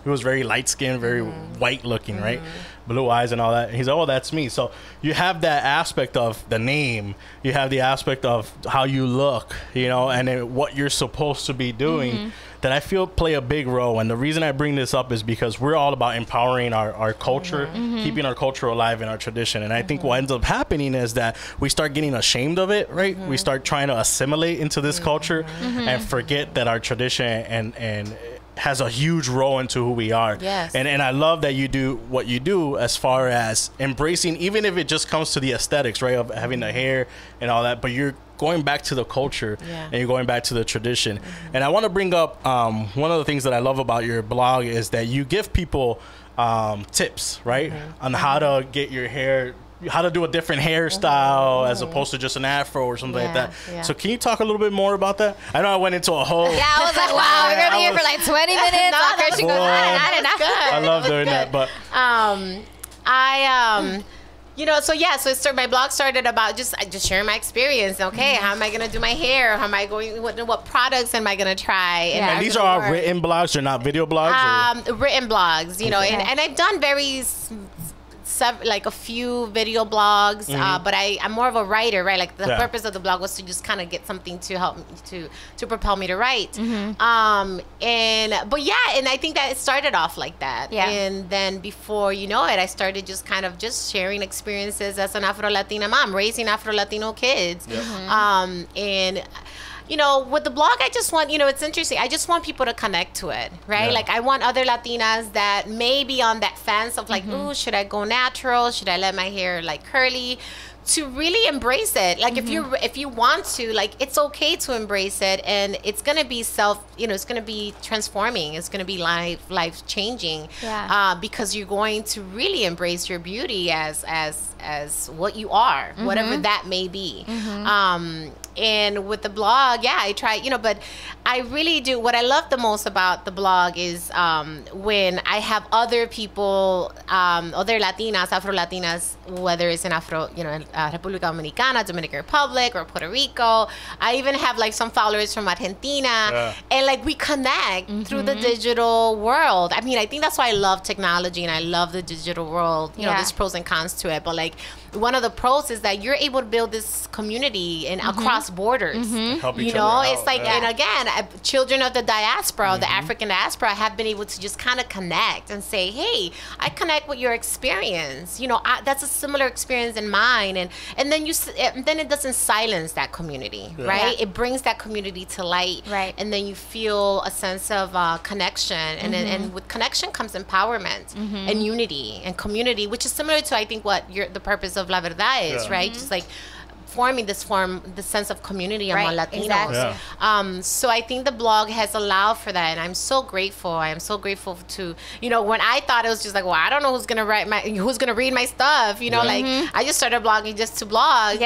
he was very light skinned, very white looking, right? Blue eyes and all that. And he's like, "Oh, that's me." So you have that aspect of the name, you have the aspect of how you look, you know, and then what you're supposed to be doing. That I feel play a big role. And the reason I bring this up is because we're all about empowering our culture, keeping our culture alive and our tradition. And I think what ends up happening is that we start getting ashamed of it, right? We start trying to assimilate into this culture and forget that our tradition and has a huge role into who we are. Yes. And I love that you do what you do as far as embracing, even if it just comes to the aesthetics, right, of having the hair and all that, but you're going back to the culture and you're going back to the tradition. And I want to bring up one of the things that I love about your blog is that you give people tips, right, on how to get your hair, how to do a different hairstyle as opposed to just an afro or something like that. So can you talk a little bit more about that? I know I went into a whole... Yeah, I was like, wow, we're going to be here for like 20 minutes. She goes, I love doing that, but... You know, so my blog started about just sharing my experience. Okay, how am I going to do my hair? How am I going? What products am I going to try? And these are all written blogs. They're not video blogs. Written blogs, you know, and I've done like a few video blogs, but I'm more of a writer, right? Like the purpose of the blog was to just kind of get something to help me to propel me to write. And I think that it started off like that. And then before you know it, I started just kind of just sharing experiences as an Afro-Latina mom, raising Afro-Latino kids. And you know, with the blog, I just want, you know, it's interesting. I just want people to connect to it, right? Like, I want other Latinas that may be on that fence of like, ooh, should I go natural? Should I let my hair like curly? To really embrace it. Like, if you want to, like, it's okay to embrace it, and it's going to be it's going to be transforming. It's going to be life changing. Because you're going to really embrace your beauty as what you are, whatever that may be. And with the blog, I try, you know, but I really do. What I love the most about the blog is when I have other people, other Latinas, Afro-Latinas, whether it's in República Dominicana, Dominican Republic, or Puerto Rico. I even have like some followers from Argentina, and like we connect through the digital world. I mean, I think that's why I love technology and I love the digital world. You know, there's pros and cons to it, but like one of the pros is that you're able to build this community and across borders. Help each you know, other it's out, like, and again, children of the diaspora, the African diaspora, have been able to just kind of connect and say, hey, I connect with your experience. You know, that's a similar experience in mine, and then then it doesn't silence that community, right? It brings that community to light, and then you feel a sense of connection, and and with connection comes empowerment and unity and community, which is similar to, I think, what the purpose of La Verdad is, right? Just like forming the sense of community among Latinos. So I think the blog has allowed for that, and I'm so grateful. I am so grateful to, you know, when I thought it was just like, well, I don't know who's gonna read my stuff, you know, like I just started blogging just to blog.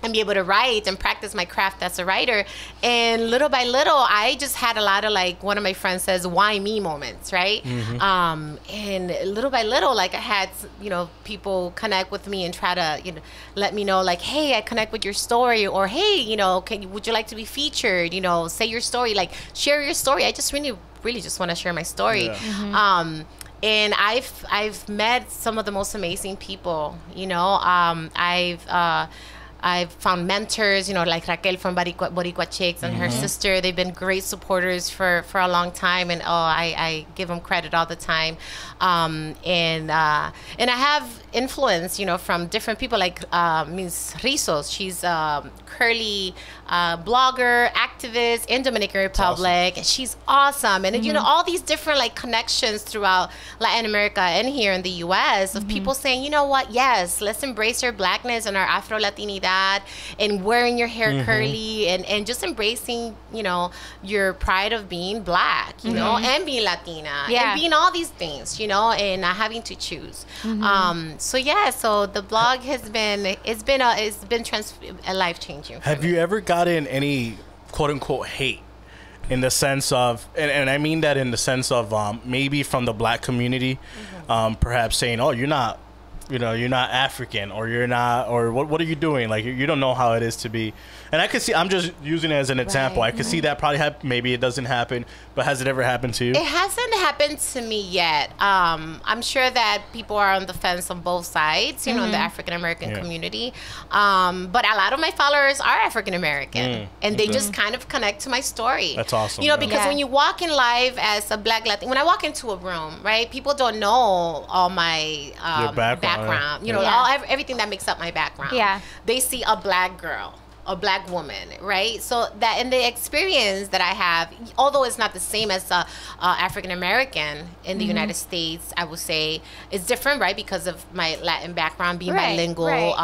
And be able to write and practice my craft as a writer. And little by little, I just had a lot of, like, one of my friends says, why me moments, right? And little by little, like, I had, you know, people connect with me and try to, you know, let me know, like, hey, I connect with your story, or hey, you know, would you like to be featured? You know, say your story, like, share your story. I just really just want to share my story. And I've met some of the most amazing people, you know. I've found mentors, you know, like Raquel from Boricua Chicks and her sister. They've been great supporters for a long time, and I give them credit all the time. And I have influence, you know, from different people, like Ms. Rizos. She's curly blogger, activist in Dominican Republic. Awesome. She's awesome. And, you know, all these different, like, connections throughout Latin America and here in the U.S. of people saying, you know what, yes, let's embrace our Blackness and our Afro-Latinidad, that, and wearing your hair curly, and just embracing, you know, your pride of being Black, you know, and being Latina, and being all these things, you know, and not having to choose. So yeah, so the blog has been, it's been a life changing. Have you ever gotten any quote unquote hate? In the sense of, and I mean that in the sense of maybe from the Black community, perhaps saying, oh, you're not, you know, you're not African, or you're not, or what are you doing? Like, you don't know how it is to be. And I could see, I'm just using it as an example. I could see that probably maybe it doesn't happen, but has it ever happened to you? It hasn't happened to me yet. I'm sure that people are on the fence on both sides, you know, in the African American community. But a lot of my followers are African American, and they just kind of connect to my story. That's awesome. You know, because when you walk in live as a Black Latin, when I walk into a room, right, people don't know all my background, you know, everything that makes up my background. Yeah. They see a Black girl, a Black woman, right? So that, and the experience that I have, although it's not the same as a African American in the United States, I would say it's different, right? Because of my Latin background, being bilingual,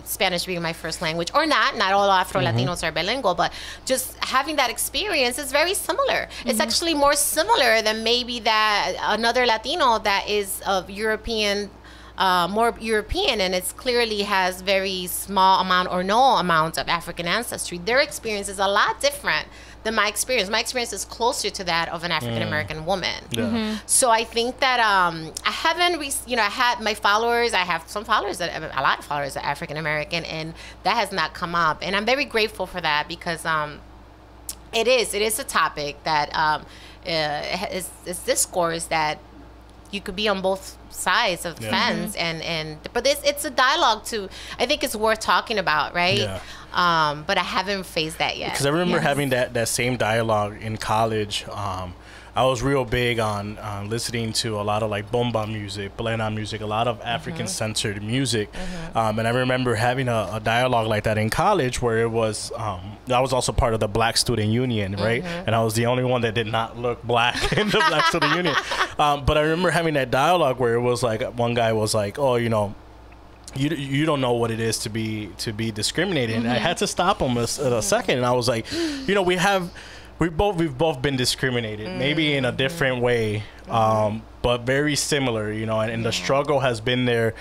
Spanish being my first language, or not all Afro-Latinos are bilingual, but just having that experience is very similar. It's actually more similar than maybe that another Latino that is of European, more European, and it's clearly has very small amount or no amount of African ancestry. Their experience is a lot different than my experience. My experience is closer to that of an African American woman. So I think that I haven't, you know, I had my followers. I have some followers that a lot of followers are African American, and that has not come up. And I'm very grateful for that, because it is a topic that is discourse that you could be on both sides of the fence, but it's a dialogue too. I think it's worth talking about, right? But I haven't faced that yet. Because I remember having that same dialogue in college. I was real big on listening to a lot of like bomba music, plena music, a lot of African-centered music. And I remember having a dialogue like that in college, where it was, I was also part of the Black Student Union, right? And I was the only one that did not look Black in the Black Student Union. But I remember having that dialogue where it was like, one guy was like, oh, you know, you don't know what it is to be discriminated. And I had to stop him a second, and I was like, you know, we've both been discriminated, maybe in a different way, but very similar, you know, and the struggle has been there,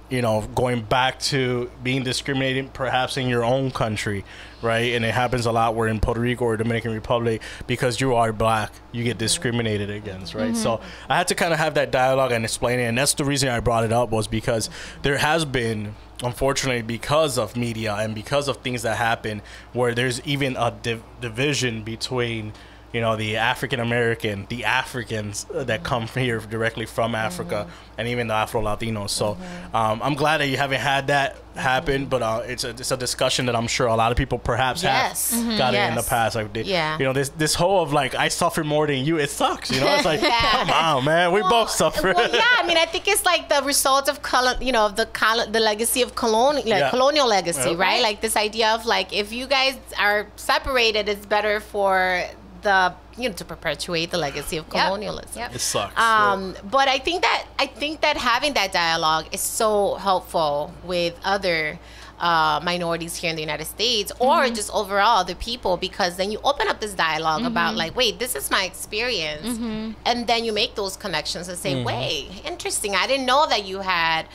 you know, going back to being discriminated perhaps in your own country, right? And it happens a lot where in Puerto Rico or Dominican Republic, because you are Black, you get discriminated against, right? So I had to kind of have that dialogue and explain it, and that's the reason I brought it up, was because there has been, unfortunately, because of media and because of things that happen, where there's even a division between, you know, the African American, the Africans that come here directly from Africa, and even the Afro-Latinos. So I'm glad that you haven't had that happen, but it's a discussion that I'm sure a lot of people perhaps have got it in the past. Like, you know, this whole of like, I suffer more than you, it sucks, you know? It's like, come on, man, we both suffer. Well, yeah, I mean, I think it's like the result of the legacy of colonial legacy, right? Like this idea of like, if you guys are separated, it's better for to perpetuate the legacy of colonialism. It sucks. But I think that having that dialogue is so helpful with other minorities here in the United States, or just overall the people, because then you open up this dialogue about like, wait, this is my experience, and then you make those connections and say, wait, interesting, I didn't know that you had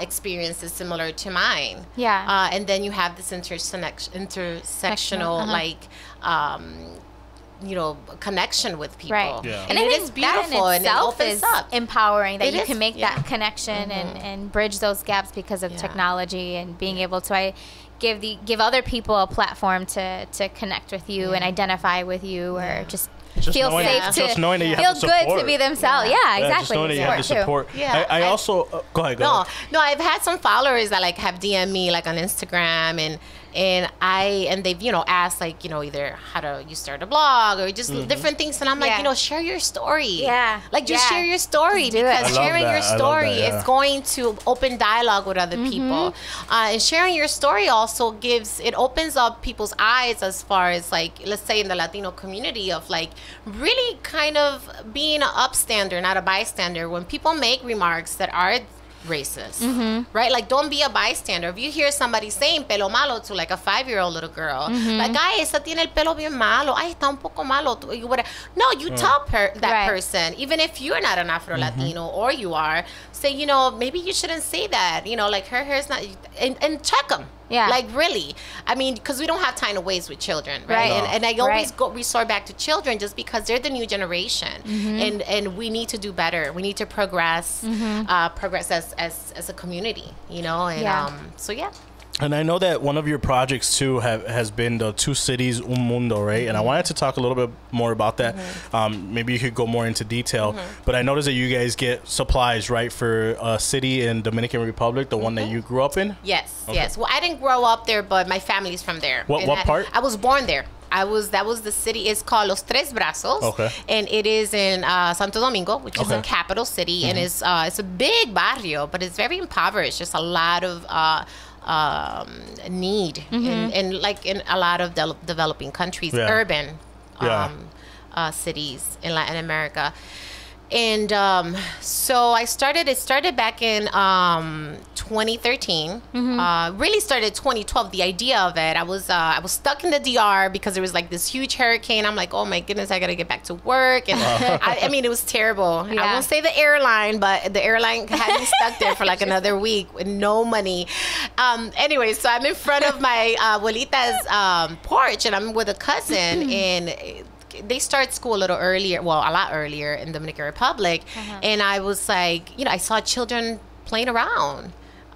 experiences similar to mine. And then you have this intersectional like you know, connection with people, and I think beautiful, that in itself is empowering, that you can make that connection and bridge those gaps because of technology, and being able to give other people a platform to connect with you and identify with you, or just feel safe to feel good to be themselves. Exactly. Just knowing that you have the support. I also go ahead. No, I've had some followers that like have DM'd me like on Instagram, and they've, you know, asked like, you know, either how do you start a blog or just different things, and I'm like, you know, share your story. Like just share your story, because sharing your story is going to open dialogue with other people, and sharing your story also opens up people's eyes, as far as like, let's say in the Latino community, of like really kind of being an upstander, not a bystander, when people make remarks that are racist, right? Like, don't be a bystander. If you hear somebody saying pelo malo to like a 5-year-old little girl, like, ay, esa tiene el pelo bien malo, ay, está un poco malo. No, you tell that person, even if you're not an Afro-Latino or you are, say, you know, maybe you shouldn't say that. You know, like, her hair's not, and check them. Yeah. Like, really. I mean, because we don't have time to waste with children, right? Right. And I always resort back to children just because they're the new generation. And we need to do better. We need to progress as a community, you know? And so, yeah. And I know that one of your projects too has been the Two Cities Un Mundo, right? And I wanted to talk a little bit more about that. Maybe you could go more into detail. But I noticed that you guys get supplies, right, for a city in Dominican Republic, the one that you grew up in? Yes, yes. Well, I didn't grow up there, but my family's from there. What part? I was born there. That was the city. It's called Los Tres Brazos, and it is in Santo Domingo, which is a capital city, and it's a big barrio, but it's very impoverished. Just a lot of need, and like in a lot of developing countries, urban cities in Latin America. And so it started back in 2013. Really started 2012. The idea of it, I was stuck in the DR because there was like this huge hurricane. I'm like, oh my goodness, I gotta get back to work. And I mean, it was terrible. I won't say the airline, but the airline had me stuck there for like another week with no money. Anyway, so I'm in front of my abuelita's porch, and I'm with a cousin, and they start school a little earlier, well, a lot earlier in Dominican Republic. And I was like, you know, I saw children playing around.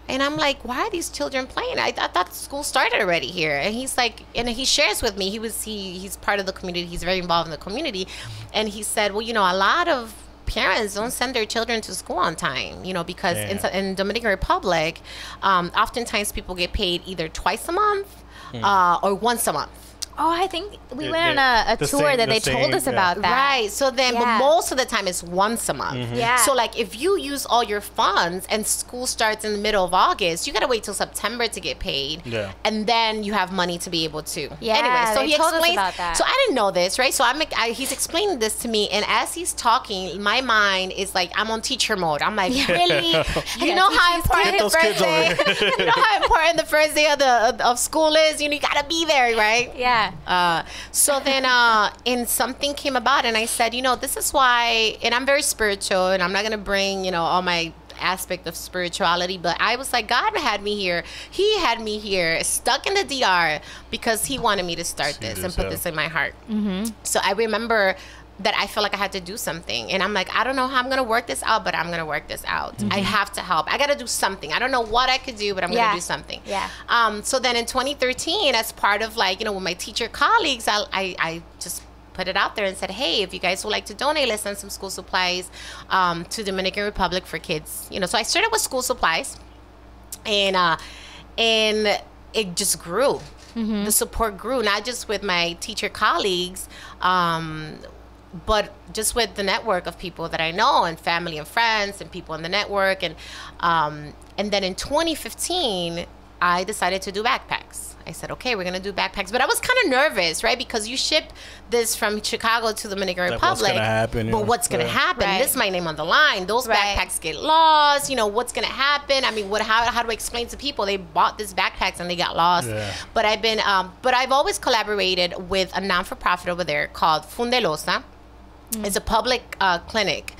And I'm like, why are these children playing? I thought school started already here. And he's like, and he shares with me, he's part of the community. He's very involved in the community. And he said, well, you know, a lot of parents don't send their children to school on time, you know, because in Dominican Republic, oftentimes people get paid either twice a month or once a month. Oh, I think we went on a tour that they told us about that. Right. So then, but most of the time it's once a month. So like if you use all your funds and school starts in the middle of August, you got to wait till September to get paid. And then you have money to be able to. Anyway, so he told us explains. about that. So I didn't know this, right? So he's explaining this to me. And as he's talking, my mind is like, I'm on teacher mode. I'm like, really? You know how important the first day, you know how important the first day of school is? You know, you got to be there, right? So then and something came about, and I said, you know, this is why, and I'm very spiritual, and I'm not gonna bring, you know, all my aspect of spirituality, but I was like, God had me here. He had me here stuck in the DR because he wanted me to start this and put this in my heart. So I remember that I felt like I had to do something, and I'm like, I don't know how I'm gonna work this out, but I'm gonna work this out. I have to help. I gotta do something. I don't know what I could do, but I'm gonna do something. So then in 2013, as part of like, you know, with my teacher colleagues, I just put it out there and said, hey, if you guys would like to donate, let's send some school supplies to Dominican Republic for kids. You know, so I started with school supplies, and it just grew. The support grew, not just with my teacher colleagues, but just with the network of people that I know, and family and friends and people in the network. And then in 2015, I decided to do backpacks. I said, okay, we're going to do backpacks. But I was kind of nervous, right? Because you ship this from Chicago to the Dominican Republic. What's going to happen? But what's going to happen? This is my name on the line. Those backpacks get lost. You know, what's going to happen? I mean, how do I explain to people they bought these backpacks and they got lost? But I've always collaborated with a non-for-profit over there called Fundelosa. It's a public clinic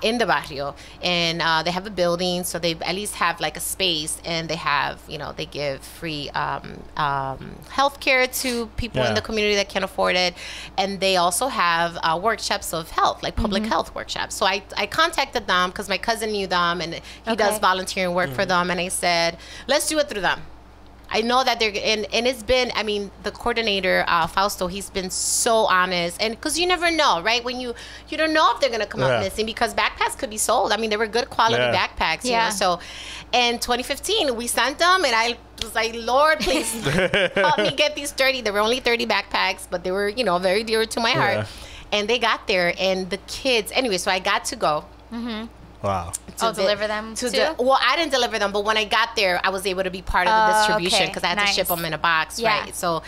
in the barrio, and they have a building, so they at least have like a space, and they have, you know, they give free health care to people in the community that can't afford it, and they also have workshops of health, like public health workshops. So I contacted them because my cousin knew them, and he does volunteering work for them, and I said, let's do it through them. I know that they're, and it's been, I mean, the coordinator, Fausto, he's been so honest. And because you never know, right? When you don't know if they're going to come up missing, because backpacks could be sold. I mean, they were good quality backpacks, you know. So in 2015, we sent them, and I was like, Lord, please help me get these 30. There were only 30 backpacks, but they were, you know, very dear to my heart. And they got there, and the kids, anyway, so I got to go. Wow. Deliver them too? Well, I didn't deliver them, but when I got there, I was able to be part of the distribution because I had to ship them in a box, right? So,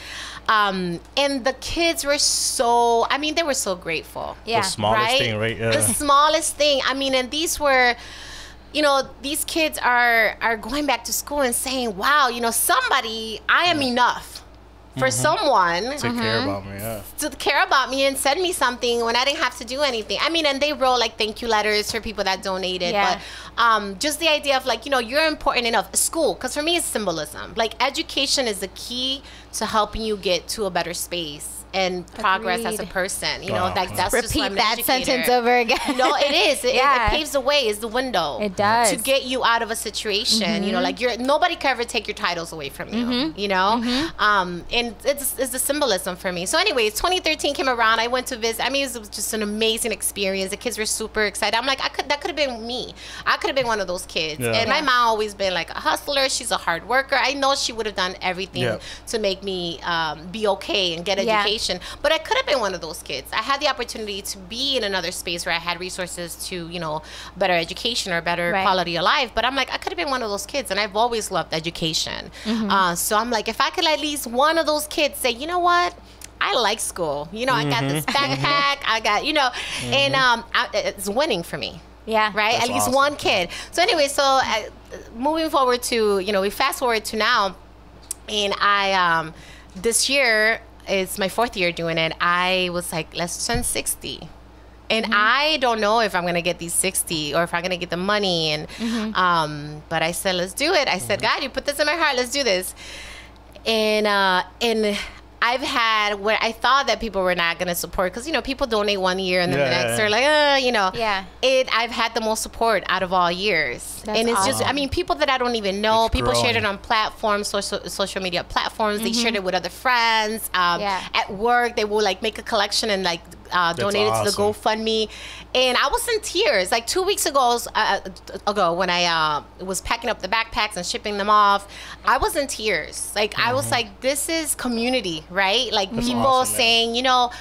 and the kids were so, I mean, they were so grateful. The smallest thing, right? The smallest thing. I mean, and these were, you know, these kids are going back to school and saying, wow, you know, somebody, I am enough for someone to care about me, to care about me and send me something when I didn't have to do anything. I mean, and they wrote like thank you letters for people that donated, but just the idea of like, you know, you're important enough. School, because for me it's symbolism. Like education is the key to helping you get to a better space and progress as a person. You know, like that's just repeat that sentence over again. No, it is. It paves the way. Is the window. It does to get you out of a situation. You know, like nobody can ever take your titles away from you. You know, and it's the symbolism for me. So, anyways, 2013 came around. I went to visit. I mean, it was just an amazing experience. The kids were super excited. I'm like, that could have been me. I could have been one of those kids. And my mom always been like a hustler. She's a hard worker. I know she would have done everything to make me be okay and get education. But I could have been one of those kids. I had the opportunity to be in another space where I had resources to, you know, better education or better quality of life. But I'm like, I could have been one of those kids, and I've always loved education. So I'm like, if I could at least one of those kids say, you know what, I like school. You know, I got this backpack. I got, you know, and it's winning for me. Yeah. Right? That's at least awesome. one kid. So anyway, so moving forward to, you know, we fast forward to now, and I, this year, it's my 4th year doing it. I was like, let's turn 60. And I don't know if I'm going to get these 60 or if I'm going to get the money. And but I said, let's do it. I said, God, you put this in my heart. Let's do this. And I've had where I thought that people were not going to support, because, you know, people donate 1 year and then the next they're like, you know. I've had the most support out of all years. That's and it's awesome. just, I mean, people that I don't even know. It's people shared growing. it on platforms, social media platforms. They shared it with other friends. At work, they will like make a collection and like donate it to the GoFundMe. And I was in tears. Like 2 weeks ago, when I was packing up the backpacks and shipping them off, I was in tears. Like I was like, this is community, right? Like That's people awesome, saying, you know,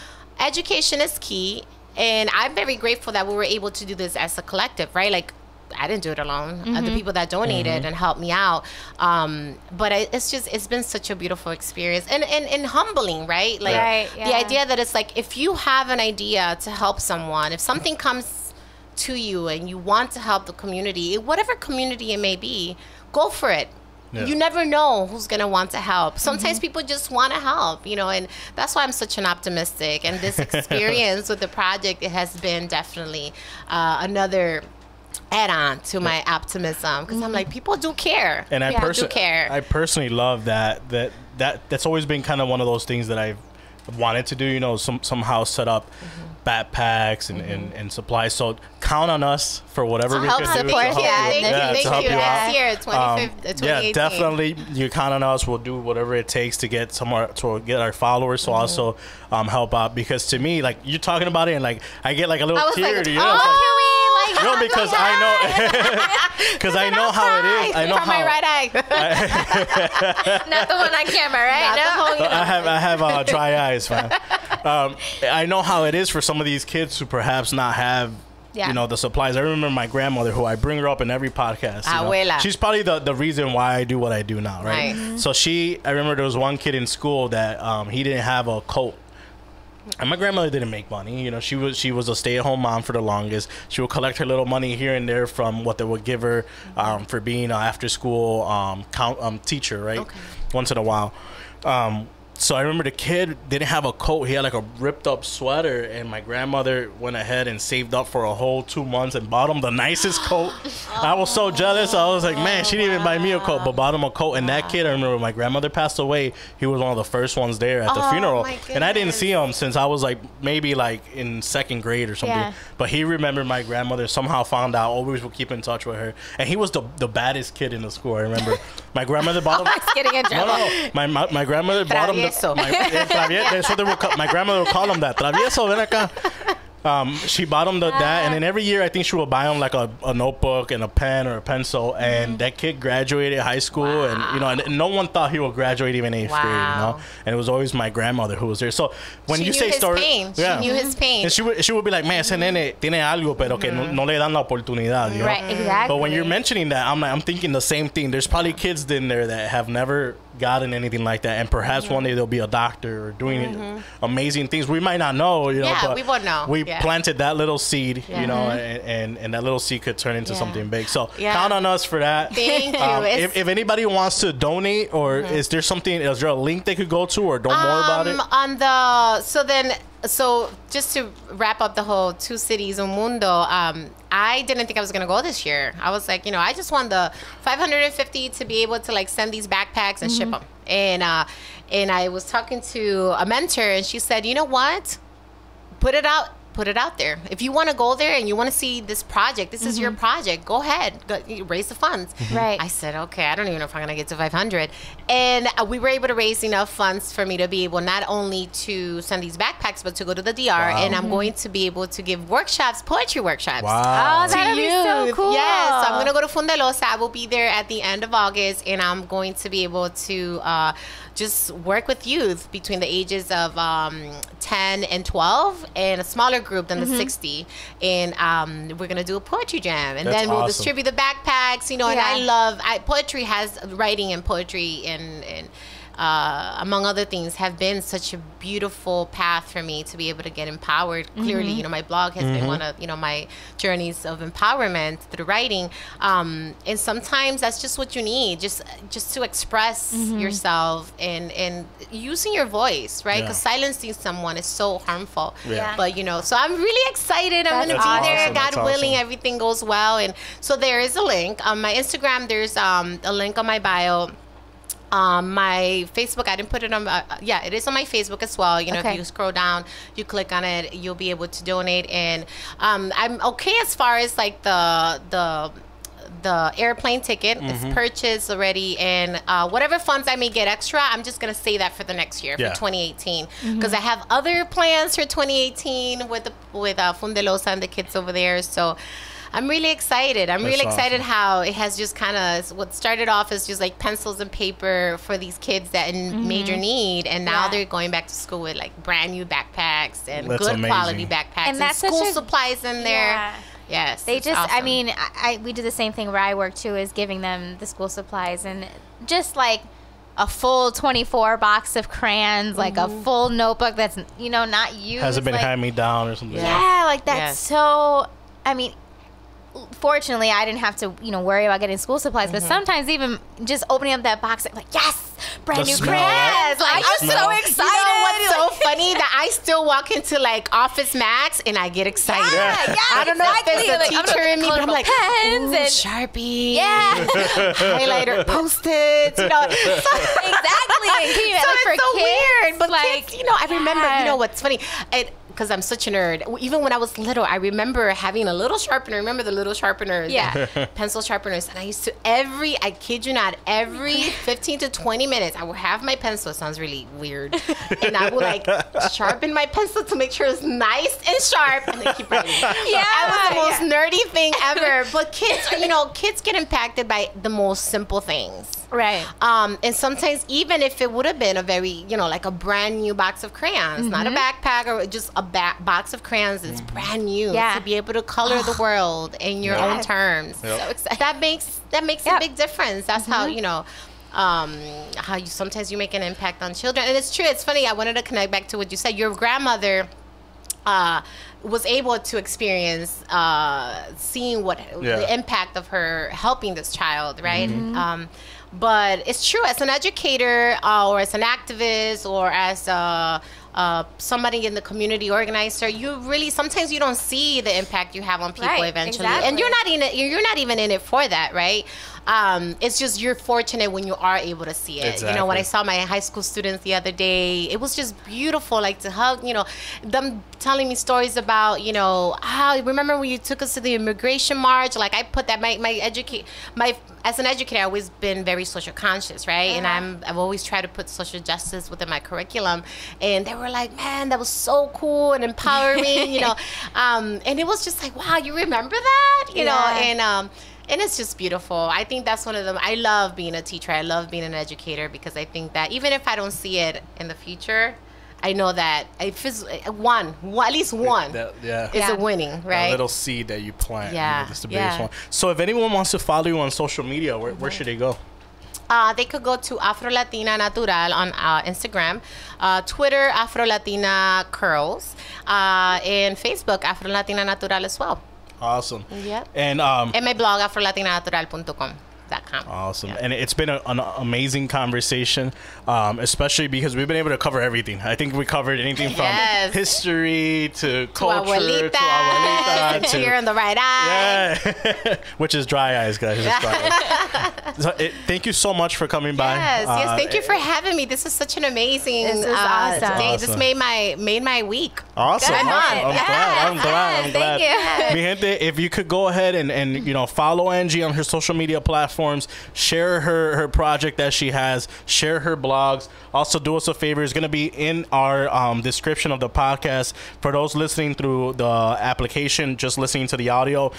education is key. And I'm very grateful that we were able to do this as a collective, right? Like I didn't do it alone. The people that donated and helped me out. But it's been such a beautiful experience and humbling, right? Like the idea that it's like, if you have an idea to help someone, if something comes to you and you want to help the community, whatever community it may be, go for it. You never know who's going to want to help. Sometimes people just want to help, you know, and that's why I'm such an optimistic. And this experience with the project, it has been definitely another add-on to my optimism, because I'm like, people do care. And I personally love that's always been kind of one of those things that I've wanted to do, you know, somehow set up backpacks and supplies. So count on us for whatever we can do. Support, Thank you. Last year, 2018. Definitely, you count on us. We'll do whatever it takes to get somewhere, to get our followers to also help out. Because to me, like, you're talking about it, and like I get like a little tear. Like, you know, no, because I know, because I know how it is. I know from my right eye. Not the one on camera, right? I have dry eyes, man. I know how it is for some of these kids who perhaps not have, you know, the supplies. I remember my grandmother, who I bring her up in every podcast. Abuela. She's probably the reason why I do what I do now, right? So I remember there was one kid in school that he didn't have a coat. And my grandmother didn't make money. You know, she was a stay-at-home mom for the longest. She would collect her little money here and there from what they would give her for being an after-school teacher, right? Once in a while. So I remember the kid didn't have a coat. He had like a ripped up sweater, and my grandmother went ahead and saved up for a whole 2 months and bought him the nicest coat. I was so jealous. I was like, man, she didn't even buy me a coat, but bought him a coat. And that kid, I remember when my grandmother passed away, he was one of the first ones there at the funeral. And I didn't see him since I was like maybe like in 2nd grade or something. But he remembered my grandmother, somehow found out, always would keep in touch with her. And he was the baddest kid in the school, I remember. My grandmother bought him. Getting in trouble. No. My grandmother bought him. That's what my grandmother would call him, that travieso, ven acá. She bought him that, and then every year I think she would buy him like a notebook and a pen or a pencil. And that kid graduated high school, and you know, and no one thought he would graduate even 8th grade, you know. And it was always my grandmother who was there. So when you say story, she knew his pain. And she would be like, man, ese nene tiene algo, pero que no le dan la oportunidad, you know? Right, exactly. But when you're mentioning that, I'm thinking the same thing. There's probably kids in there that have never gotten anything like that, and perhaps one day they'll be a doctor or doing amazing things we might not know, you know. Yeah, but we won't know. We planted that little seed, you know, and that little seed could turn into something big. So count on us for that. Thank you. If anybody wants to donate, or is there a link they could go to, or don't more about it? So just to wrap up the whole Two Cities Un Mundo, I didn't think I was going to go this year. I was like, you know, I just want the 550 to be able to like send these backpacks and ship them. And I was talking to a mentor, and she said, you know what? Put it out there. If you want to go there and you want to see this project, this is your project, go ahead, raise the funds. Right. I said, okay, I don't even know if I'm going to get to 500. And we were able to raise enough funds for me to be able not only to send these backpacks, but to go to the DR. Wow. And I'm going to be able to give workshops, poetry workshops. Wow. Oh, that'd be so cool. Yes, so I'm going to go to Fundelosa. I will be there at the end of August, and I'm going to be able to just work with youth between the ages of 10 and 12, and a smaller group than the 60. And we're going to do a poetry jam. And then we'll distribute the backpacks, you know, and I love, poetry has, writing and poetry and among other things, have been such a beautiful path for me to be able to get empowered. Clearly, you know, my blog has been one of, you know, my journeys of empowerment through writing. And sometimes that's just what you need, just to express yourself and using your voice, right? Because silencing someone is so harmful. But, you know, so I'm really excited. I'm going to be there. God willing, everything goes well. And so there is a link. On my Instagram, there's a link on my bio. My Facebook, I didn't put it on. It is on my Facebook as well. You know, if you scroll down, you click on it, you'll be able to donate. And I'm okay as far as like the airplane ticket. It's purchased already, and whatever funds I may get extra, I'm just gonna save that for the next year, for 2018, because I have other plans for 2018 with Fundelosa and the kids over there. So I'm really excited. I'm really excited how it has just kind of, what started off as just like pencils and paper for these kids that in major need, and now they're going back to school with like brand new backpacks and good quality backpacks, and that's school supplies in there. Yes, they just awesome. I mean, we do the same thing where I work too, is giving them the school supplies, and just like a full 24 box of crayons, like a full notebook that's, you know, not used, hasn't been hand me down or something. Like that's so, I mean, fortunately I didn't have to, you know, worry about getting school supplies, but sometimes even just opening up that box, like, yes, brand new crayons, like I'm so excited. You know what's so funny? That I still walk into like Office Max and I get excited. I don't know if there's a teacher in me, but I'm like, pens and Sharpie, highlighter, Post-its, you know. Exactly. So it's so weird, but like, kids, you know, I remember, you know what's funny? Because I'm such a nerd. Even when I was little, I remember having a little sharpener. Remember the little sharpeners? Yeah. Pencil sharpeners. And I used to I kid you not, every 15 to 20 minutes, I would have my pencil. It sounds really weird. And I would like sharpen my pencil to make sure it's nice and sharp, and then keep writing. That was the most nerdy thing ever. But kids, you know, kids get impacted by the most simple things. Right. And sometimes even if it would have been a very, you know, like a brand new box of crayons, not a backpack or just a box of crayons, it's brand new, to be able to color the world in your own terms. So excited. That makes a big difference. That's how, you know, how you sometimes you make an impact on children. And it's true. It's funny. I wanted to connect back to what you said. Your grandmother was able to experience seeing what the impact of her helping this child, right? But it's true, as an educator or as an activist or as somebody in the community organizer, you really, sometimes you don't see the impact you have on people eventually. And you're not even in it for that, right? It's just you're fortunate when you are able to see it. You know, when I saw my high school students the other day, it was just beautiful, like to hug, you know, them telling me stories about, you know, remember when you took us to the immigration march? Like I put that, as an educator, I've always been very social conscious, right? And I've always tried to put social justice within my curriculum. And they were like, man, that was so cool and empowering, you know. And it was just like, wow, you remember that? You know, and it's just beautiful. I think that's one of them. I love being a teacher. I love being an educator, because I think that even if I don't see it in the future, I know that if it's at least one is a winning, right? A little seed that you plant. Yeah. That's the biggest one. So if anyone wants to follow you on social media, where should they go? they could go to AfroLatina Natural on Instagram, Twitter, AfroLatina Curls, and Facebook, AfroLatina Natural as well. Awesome. Yep. And my blog, AfroLatinaNatural.com. Awesome. Yep. And it's been an amazing conversation, especially because we've been able to cover everything. I think we covered anything from history to culture abuelita, to tear in the right eye. Yeah. Which is dry eyes, guys. It's dry eyes. So, thank you so much for coming by. Yes, thank you for having me. This was such an amazing awesome. day. This made my week. Awesome. Good. I'm glad. Thank you. Mi gente, if you could go ahead and follow Angie on her social media platforms, share her project that she has, share her blogs. Also, do us a favor, it's going to be in our description of the podcast. For those listening through the application, just listening to the audio,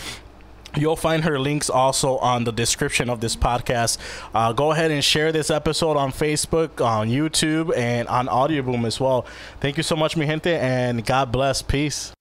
you'll find her links also on the description of this podcast. Go ahead and share this episode on Facebook, on YouTube, and on Audioboom as well. Thank you so much, mi gente, and God bless. Peace.